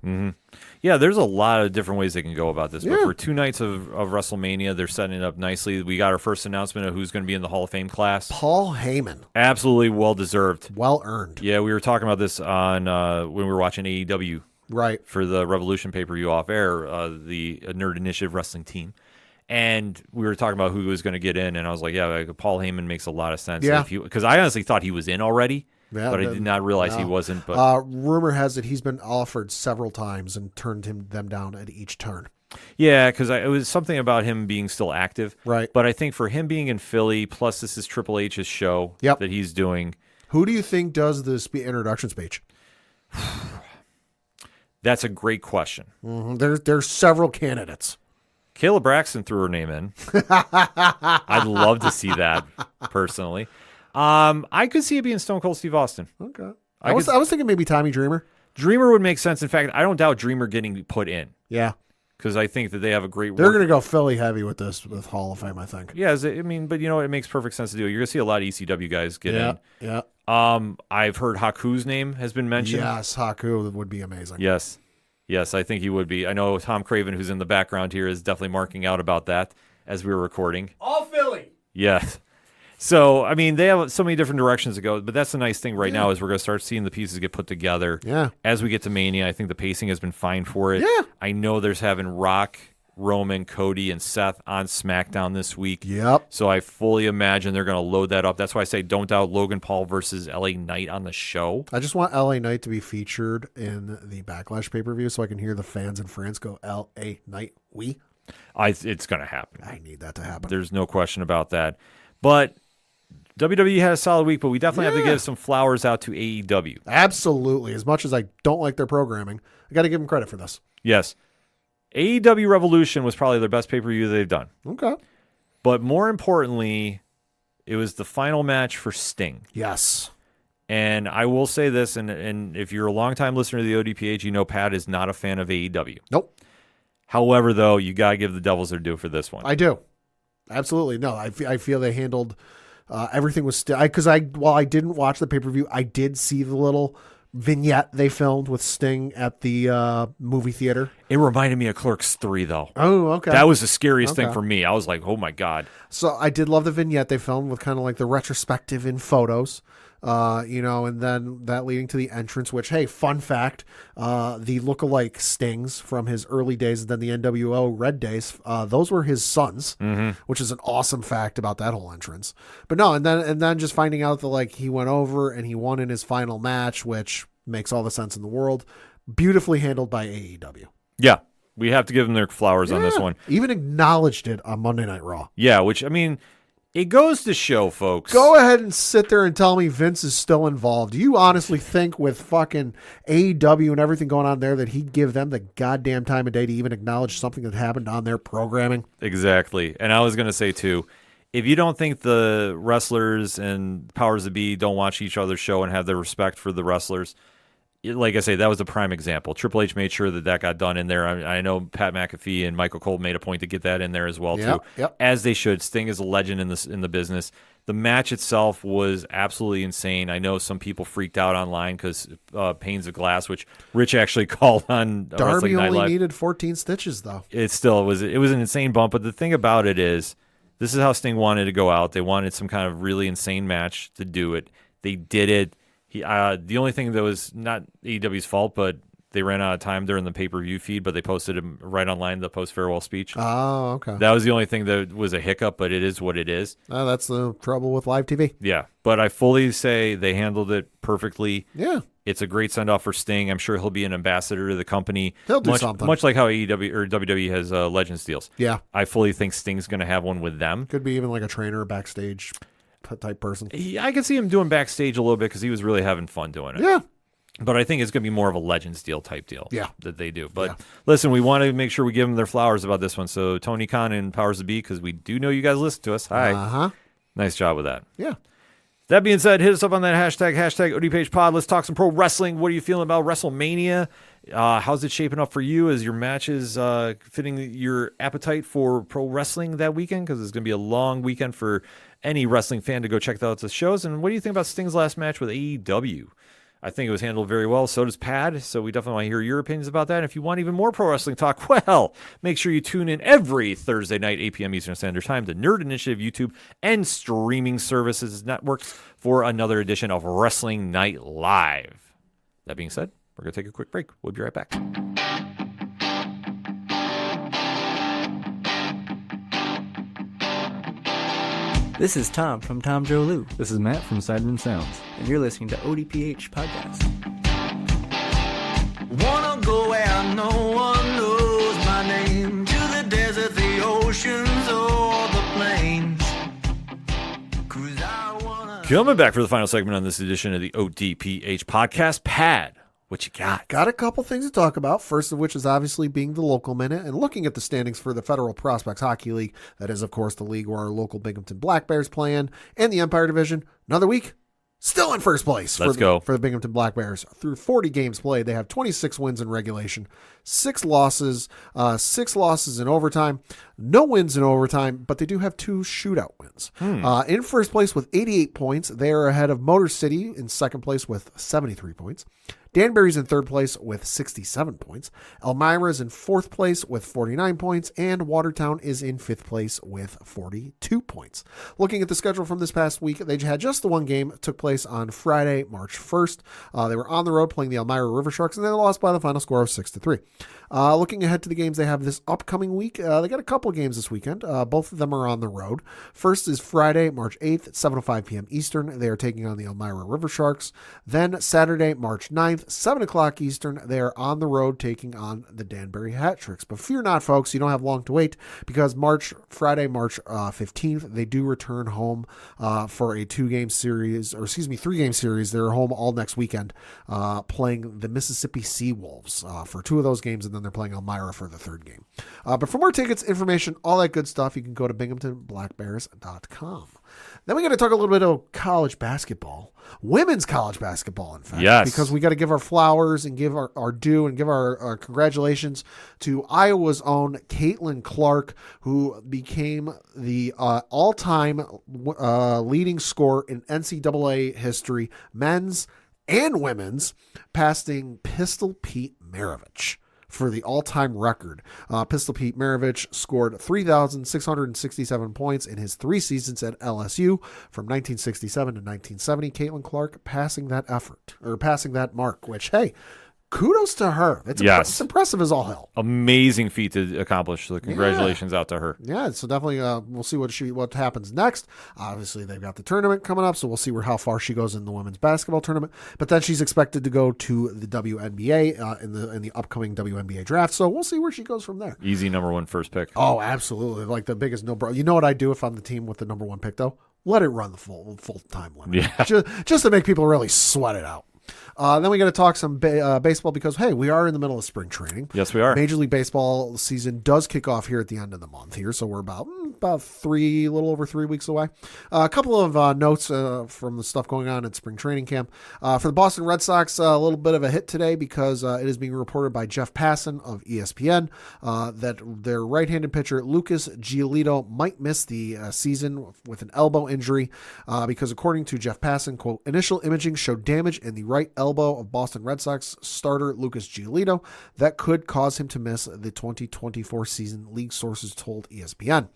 Yeah, there's a lot of different ways they can go about this. But Yeah. for 2 nights of WrestleMania, they're setting it up nicely. We got our first announcement of who's going to be in the Hall of Fame class. Paul Heyman, Absolutely well deserved. well earned. Yeah, we were talking about this on when we were watching AEW Right. for the Revolution pay-per-view off air, the Nerd Initiative wrestling team. And we were talking about who was going to get in, and I was like, yeah, like, Paul Heyman makes a lot of sense. Yeah. Because I honestly thought he was in already, Yeah, but I did not realize he no. wasn't. But Rumor has it he's been offered several times and turned them down at each turn. yeah, because it was something about him being still active. Right. But I think for him being in Philly, plus this is Triple H's show Yep. that he's doing, Who do you think does the introduction speech? that's a great question. There's several candidates. Kayla Braxton threw her name in. I'd love to see that personally. I could see it being Stone Cold Steve Austin. Okay. I I was thinking maybe Tommy Dreamer. Dreamer would make sense. In fact, I don't doubt Dreamer getting put in Yeah. because I think that they have a great. They're work- going to go Philly heavy with this with Hall of Fame, I think. Yeah, I mean, but you know, it makes perfect sense to do. You're gonna see a lot of ECW guys get Yeah. in. Yeah. I've heard Haku's name has been mentioned. Yes, Haku would be amazing. Yes, I think he would be. I know Tom Craven, who's in the background here, is definitely marking out about that as we were recording. All Philly. Yes. So, I mean, they have so many different directions to go, but that's the nice thing right now is we're going to start seeing the pieces get put together. Yeah. As we get to Mania, I think the pacing has been fine for it. Yeah. I know there's having Rock, Roman, Cody, and Seth on SmackDown this week. Yep. So I fully imagine they're going to load that up. That's why I say don't doubt Logan Paul versus LA Knight on the show. I just want LA Knight to be featured in the Backlash pay-per-view so I can hear the fans in France go, LA Knight, we. It's going to happen. I need that to happen. There's no question about that. But WWE had a solid week, but we definitely have to Yeah. give some flowers out to AEW. Absolutely. As much as I don't like their programming, I got to give them credit for this. Yes. AEW Revolution was probably their best pay-per-view they've done. Okay. But more importantly, it was the final match for Sting. Yes. And I will say this, and if you're a longtime listener to the ODPH, you know Pat is not a fan of AEW. Nope. However, though, you got to give the Devils their due for this one. I do. Absolutely. No, I feel they handled everything was still because while I didn't watch the pay-per-view, I did see the little vignette they filmed with Sting at the movie theater. It reminded me of Clerks 3, though. Oh, okay. That was the scariest thing Okay. for me. I was like, oh, my God. So I did love the vignette they filmed with kind of like the retrospective in photos, and then that leading to the entrance, which, hey, fun fact, the lookalike Stings from his early days and then the NWO Red days, those were his sons, which is an awesome fact about that whole entrance. But no, and then just finding out that like he went over and he won in his final match, which makes all the sense in the world. Beautifully handled by AEW. Yeah, we have to give them their flowers on this one. Even acknowledged it on Monday Night Raw. Yeah, which, I mean, It goes to show, folks. Go ahead and sit there and tell me Vince is still involved. Do you honestly think with fucking AEW and everything going on there that he'd give them the goddamn time of day to even acknowledge something that happened on their programming? Exactly. And I was going to say, too, if you don't think the wrestlers and powers that be don't watch each other's show and have their respect for the wrestlers, like I say, that was a prime example. Triple H made sure that got done in there. I know Pat McAfee and Michael Cole made a point to get that in there as well, too. Yep. As they should. Sting is a legend in the business. The match itself was absolutely insane. I know some people freaked out online because panes of glass, which Rich actually called on Darby Wrestling Night only Live. needed 14 stitches, though. It was an insane bump. But the thing about it is, this is how Sting wanted to go out. They wanted some kind of really insane match to do it. They did it. The only thing that was not AEW's fault, but they ran out of time during the pay-per-view feed, but they posted him right online, the post-farewell speech. Oh, okay. That was the only thing that was a hiccup, but it is what it is. That's the trouble with live TV. Yeah, but I fully say they handled it perfectly. Yeah. It's a great send-off for Sting. I'm sure he'll be an ambassador to the company. He'll do something. Much like how AEW or WWE has Legends deals. Yeah. I fully think Sting's going to have one with them. Could be even like a trainer, backstage type person. I could see him doing backstage a little bit because he was really having fun doing it. Yeah. But I think it's going to be more of a Legends deal type deal that they do. But Yeah. listen, we want to make sure we give them their flowers about this one. So Tony Khan and Powers to Be, because we do know you guys listen to us. Hi. Uh-huh. Nice job with that. Yeah. That being said, hit us up on that hashtag ODPH pod. Let's talk some pro wrestling. What are you feeling about WrestleMania? How's it shaping up for you? Is your matches fitting your appetite for pro wrestling that weekend? Because it's going to be a long weekend for any wrestling fan to go check out the shows. And what do you think about Sting's last match with AEW? I think it was handled very well. So does Pad. So we definitely want to hear your opinions about that. And if you want even more pro wrestling talk, well, make sure you tune in every Thursday night, 8 p.m. Eastern Standard Time, to Nerd Initiative YouTube and streaming services networks for another edition of Wrestling Night Live. That being said, we're going to take a quick break. We'll be right back. This is Tom from Tom Joe Lou, This is Matt from Sidemen Sounds. and you're listening to ODPH Podcast. Wanna go where no one knows my name, to the desert, the oceans, or the plains. 'Cause I wanna... Coming back for the final segment on this edition of the ODPH podcast. Pad, what you got? Got a couple things to talk about. First of which is obviously being the local minute and looking at the standings for the Federal Prospects Hockey League. That is, of course, the league where our local Binghamton Black Bears play in, and the Empire Division. Another week, still in first place. Let's go. For the Binghamton Black Bears. Through 40 games played, they have 26 wins in regulation, 6 losses in overtime, no wins in overtime, but they do have 2 shootout wins. In first place with 88 points, they are ahead of Motor City in second place with 73 points. Danbury's in third place with 67 points. Elmira's in fourth place with 49 points. And Watertown is in fifth place with 42 points. Looking at the schedule from this past week, they had just the one game. It took place on Friday, March 1st. They were on the road playing the Elmira River Sharks, and they lost by the final score of 6-3. Looking ahead to the games they have this upcoming week, they got a couple of games this weekend. Both of them are on the road. First is Friday, March 8th at 7:05 p.m. Eastern. They are taking on the Elmira River Sharks. Then Saturday, March 9th, 7 o'clock Eastern, they are on the road taking on the Danbury Hat Tricks. But fear not, folks, you don't have long to wait, because Friday, March 15th, they do return home for a 3-game series. They're home all next weekend, playing the Mississippi Seawolves for 2 of those games, and then they're playing Elmira for the 3rd game. But for more tickets, information, all that good stuff, you can go to binghamtonblackbears.com. Then we got to talk a little bit of college basketball, women's college basketball, in fact. Yes. Because we got to give our flowers and give our due and give our congratulations to Iowa's own Caitlin Clark, who became the all-time leading scorer in NCAA history, men's and women's, passing Pistol Pete Maravich for the all-time record. Pistol Pete Maravich scored 3,667 points in his 3 seasons at LSU from 1967 to 1970. Caitlin Clark passing that mark, which, hey, kudos to her. It's impressive as all hell. Amazing feat to accomplish. So congratulations out to her. Yeah, so definitely we'll see what happens next. Obviously, they've got the tournament coming up, so we'll see how far she goes in the women's basketball tournament. But then she's expected to go to the WNBA in the upcoming WNBA draft. So we'll see where she goes from there. Easy number 1 first pick. Oh, absolutely. Like the biggest no-brainer. You know what I do if I'm the team with the number 1 pick, though? Let it run the full time limit. Yeah. Just to make people really sweat it out. Then we got to talk some baseball because, hey, we are in the middle of spring training. Yes, we are. Major League Baseball season does kick off here at the end of the month here, so we're about a little over 3 weeks away. A couple of notes from the stuff going on in spring training camp. For the Boston Red Sox, a little bit of a hit today because it is being reported by Jeff Passan of ESPN that their right-handed pitcher Lucas Giolito might miss the season with an elbow injury because according to Jeff Passan, quote, initial imaging showed damage in the right elbow of Boston Red Sox starter Lucas Giolito that could cause him to miss the 2024 season, league sources told ESPN.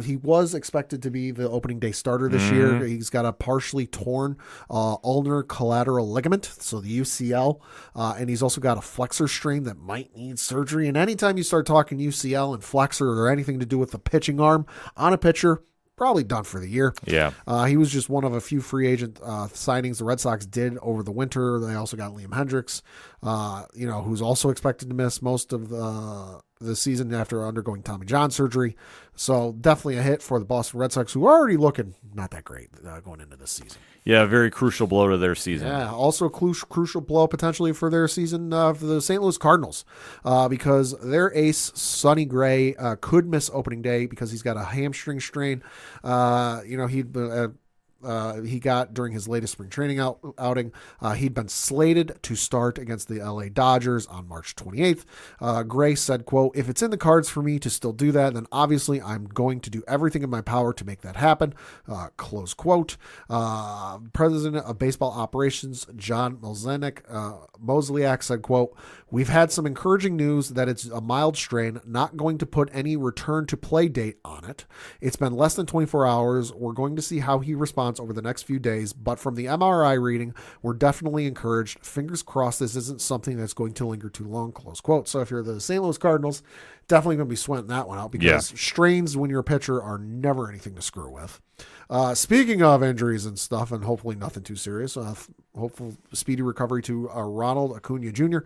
He was expected to be the opening day starter this year. He's got a partially torn ulnar collateral ligament, so the UCL, and he's also got a flexor strain that might need surgery. And anytime you start talking UCL and flexor or anything to do with the pitching arm on a pitcher, probably done for the year. Yeah. He was just one of a few free agent signings the Red Sox did over the winter. They also got Liam Hendricks, who's also expected to miss most of the season after undergoing Tommy John surgery. So definitely a hit for the Boston Red Sox, who are already looking not that great going into this season. Yeah, very crucial blow to their season. Yeah, also a crucial blow potentially for their season for the St. Louis Cardinals because their ace, Sonny Gray, could miss opening day because he's got a hamstring strain. He got during his latest spring training outing. He'd been slated to start against the LA Dodgers on March 28th. Gray said, quote, if it's in the cards for me to still do that, then obviously I'm going to do everything in my power to make that happen. Close quote. President of Baseball Operations, John Mozeliak said, quote, we've had some encouraging news that it's a mild strain, not going to put any return to play date on it. It's been less than 24 hours. We're going to see how he responds over the next few days, but from the MRI reading, we're definitely encouraged. Fingers crossed this isn't something that's going to linger too long, close quote. So if you're the St. Louis Cardinals, definitely going to be sweating that one out because strains when you're a pitcher are never anything to screw with. Speaking of injuries and stuff, and hopefully nothing too serious, hopeful speedy recovery to Ronald Acuna Jr.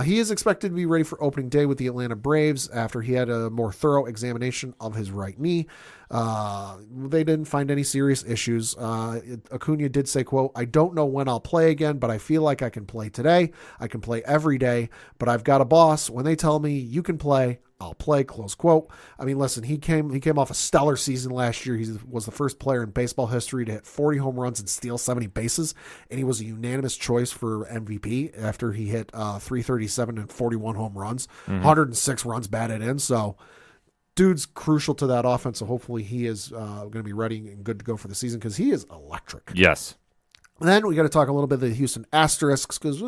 He is expected to be ready for opening day with the Atlanta Braves after he had a more thorough examination of his right knee. They didn't find any serious issues. Acuna did say, quote, I don't know when I'll play again, but I feel like I can play today. I can play every day, but I've got a boss. When they tell me you can play, I'll play, close quote. I mean, listen, he came off a stellar season last year. He was the first player in baseball history to hit 40 home runs and steal 70 bases, and he was a unanimous choice for MVP after he hit 337 and 41 home runs, 106 runs batted in. So dude's crucial to that offense, so hopefully he is going to be ready and good to go for the season because he is electric. Yes. Then we got to talk a little bit of the Houston Asterisks because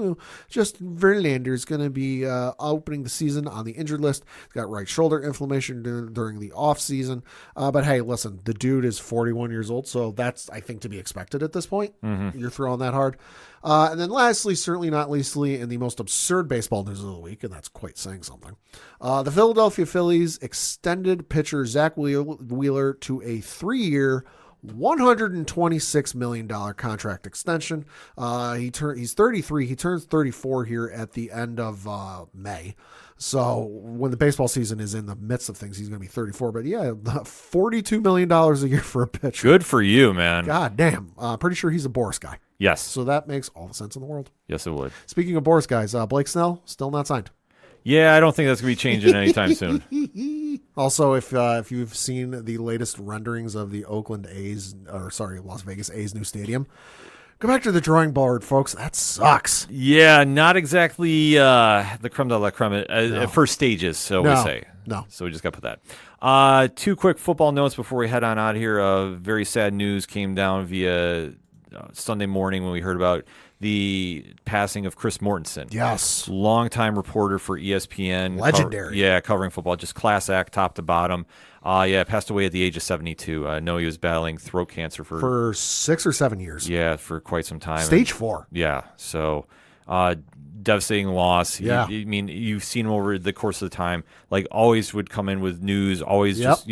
just Verlander is going to be opening the season on the injured list. He's got right shoulder inflammation during the offseason. But hey, listen, the dude is 41 years old, so that's, I think, to be expected at this point. You're throwing that hard. And then lastly, certainly not leastly, in the most absurd baseball news of the week, and that's quite saying something, the Philadelphia Phillies extended pitcher Zach Wheeler to a 3-year, $126 million contract extension. He's 33. He turns 34 here at the end of May. So when the baseball season is in the midst of things, he's going to be 34. But yeah, $42 million a year for a pitcher. Good for you, man. God damn. Pretty sure he's a Boris guy. Yes. So that makes all the sense in the world. Yes, it would. Speaking of Boris guys, Blake Snell, still not signed. Yeah, I don't think that's going to be changing anytime soon. Also, if you've seen the latest renderings of the Las Vegas A's new stadium, go back to the drawing board, folks. That sucks. Yeah, not exactly the creme de la creme at first stages, so we say. No. So we just got to put that. Two quick football notes before we head on out here. Very sad news came down via Sunday morning when we heard about the passing of Chris Mortensen. Yes. Longtime reporter for ESPN. Legendary. Covering football. Just class act, top to bottom. Passed away at the age of 72. I know he was battling throat cancer for 6 or 7 years. Yeah, for quite some time. Stage 4. Yeah, so Devastating loss. Yeah. I mean, you've seen him over the course of the time. Like, always would come in with news, always just,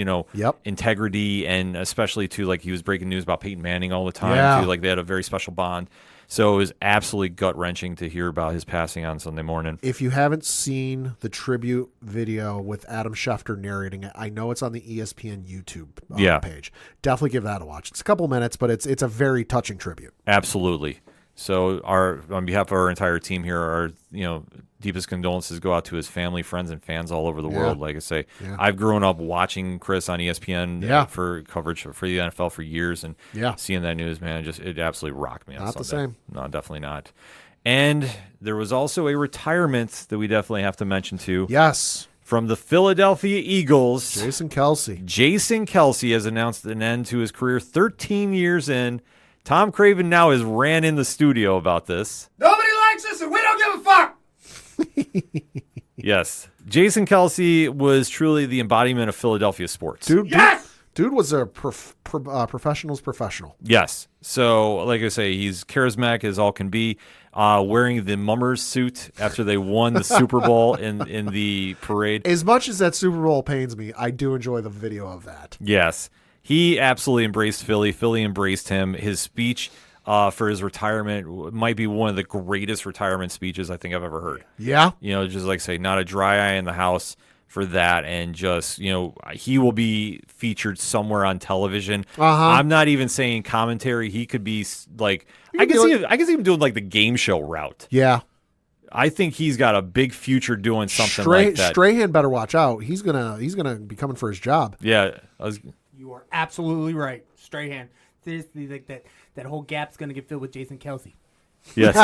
integrity, and especially, too, like, he was breaking news about Peyton Manning all the time, too. Like, they had a very special bond. So it was absolutely gut-wrenching to hear about his passing on Sunday morning. If you haven't seen the tribute video with Adam Schefter narrating it, I know it's on the ESPN YouTube page. Definitely give that a watch. It's a couple minutes, but it's a very touching tribute. Absolutely. So on behalf of our entire team here, our deepest condolences go out to his family, friends, and fans all over the world. Like I say, I've grown up watching Chris on ESPN for coverage for the NFL for years, and seeing that news, man, it absolutely rocked me on Not the Sunday. same. No, definitely not. And there was also a retirement that we definitely have to mention too. Yes. From the Philadelphia Eagles, Jason Kelce. Jason Kelce has announced an end to his career 13 years in. Tom Craven now has ran in the studio about this. Nobody likes us and we don't give a fuck. Yes. Jason Kelce was truly the embodiment of Philadelphia sports. Dude was a professional's professional. Yes. So, like I say, he's charismatic as all can be. Wearing the Mummers suit after they won the Super Bowl in the parade. As much as that Super Bowl pains me, I do enjoy the video of that. Yes. He absolutely embraced Philly. Philly embraced him. His speech for his retirement might be one of the greatest retirement speeches I think I've ever heard. Yeah. Just like say, not a dry eye in the house for that. And just, he will be featured somewhere on television. I'm not even saying commentary. He could be like, I can see him doing like the game show route. Yeah. I think he's got a big future doing something like that. Strahan better watch out. He's gonna be coming for his job. Yeah. You are absolutely right. Strahan. Seriously, like that whole gap's gonna get filled with Jason Kelce. Yes.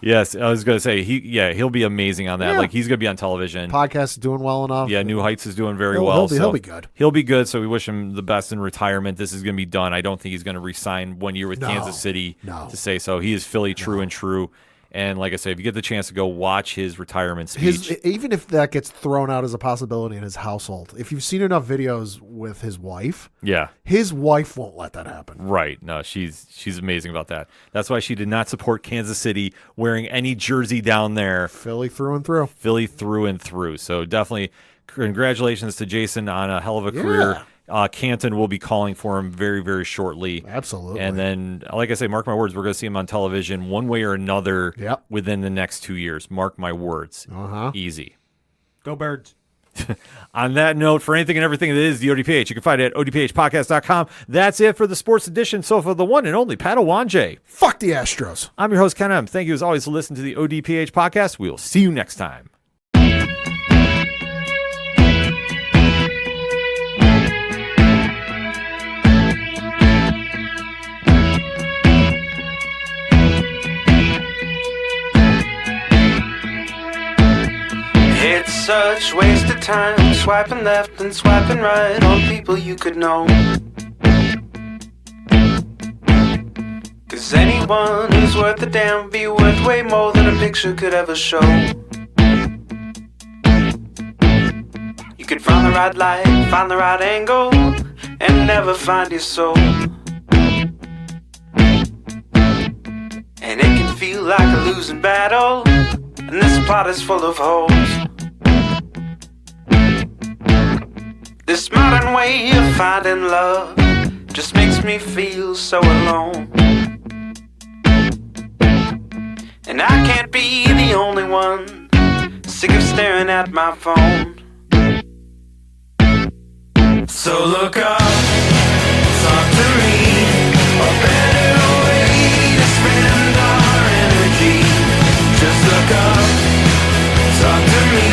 Yes. I was gonna say he'll be amazing on that. Yeah. Like, he's gonna be on television. Podcast is doing well enough. Yeah, New Heights is doing very well. He'll be good. He'll be good, so we wish him the best in retirement. This is gonna be done. I don't think he's gonna re-sign 1 year with Kansas City to say so. He is Philly true and true. And like I say, if you get the chance to go watch his retirement speech. Even if that gets thrown out as a possibility in his household, if you've seen enough videos with his wife, his wife won't let that happen. Right. No, she's amazing about that. That's why she did not support Kansas City wearing any jersey down there. Philly through and through. Philly through and through. So definitely congratulations to Jason on a hell of a career. Canton will be calling for him very, very shortly. Absolutely. And then, like I say, mark my words, we're going to see him on television one way or another within the next 2 years. Mark my words. Easy. Go Birds. On that note, for anything and everything that is the ODPH, you can find it at odphpodcast.com. That's it for the sports edition. So for the one and only Pat Owanjay. Fuck the Astros. I'm your host, Ken M. Thank you as always for listening to the ODPH podcast. We'll see you next time. It's such waste of time swiping left and swiping right on people you could know. 'Cause anyone who's worth a damn be worth way more than a picture could ever show. You could find the right light, find the right angle, and never find your soul. And it can feel like a losing battle, and this plot is full of holes. This modern way of finding love just makes me feel so alone. And I can't be the only one sick of staring at my phone. So look up, talk to me, a better way to spend our energy. Just look up, talk to me.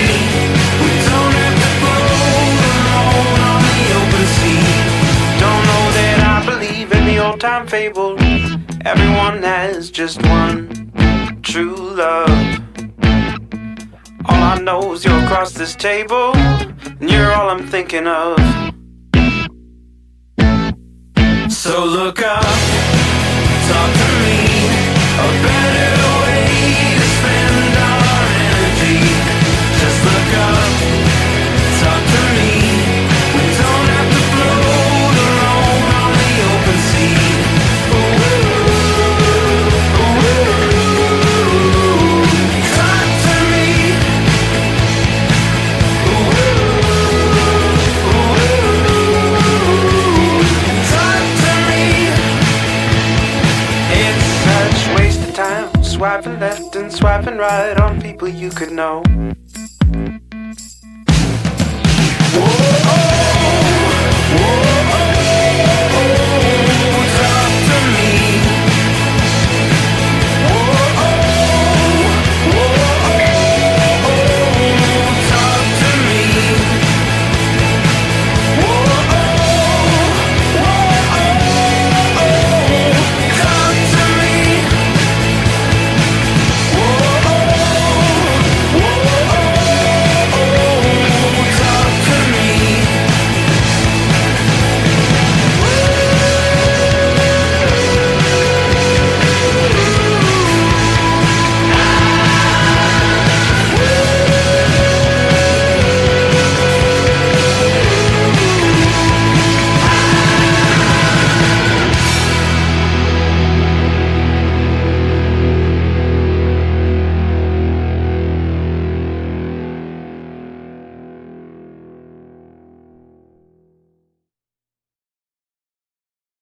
We don't have to float alone on the open sea. Don't know that I believe in the old time fable. Everyone has just one true love. All I know is you're across this table, and you're all I'm thinking of. So look up, talk to me, a better way to spend our energy. Just look up, talk to me. We don't have to float alone on the open sea. Ooh, ooh, ooh, ooh. swiping left and swiping right on people you could know.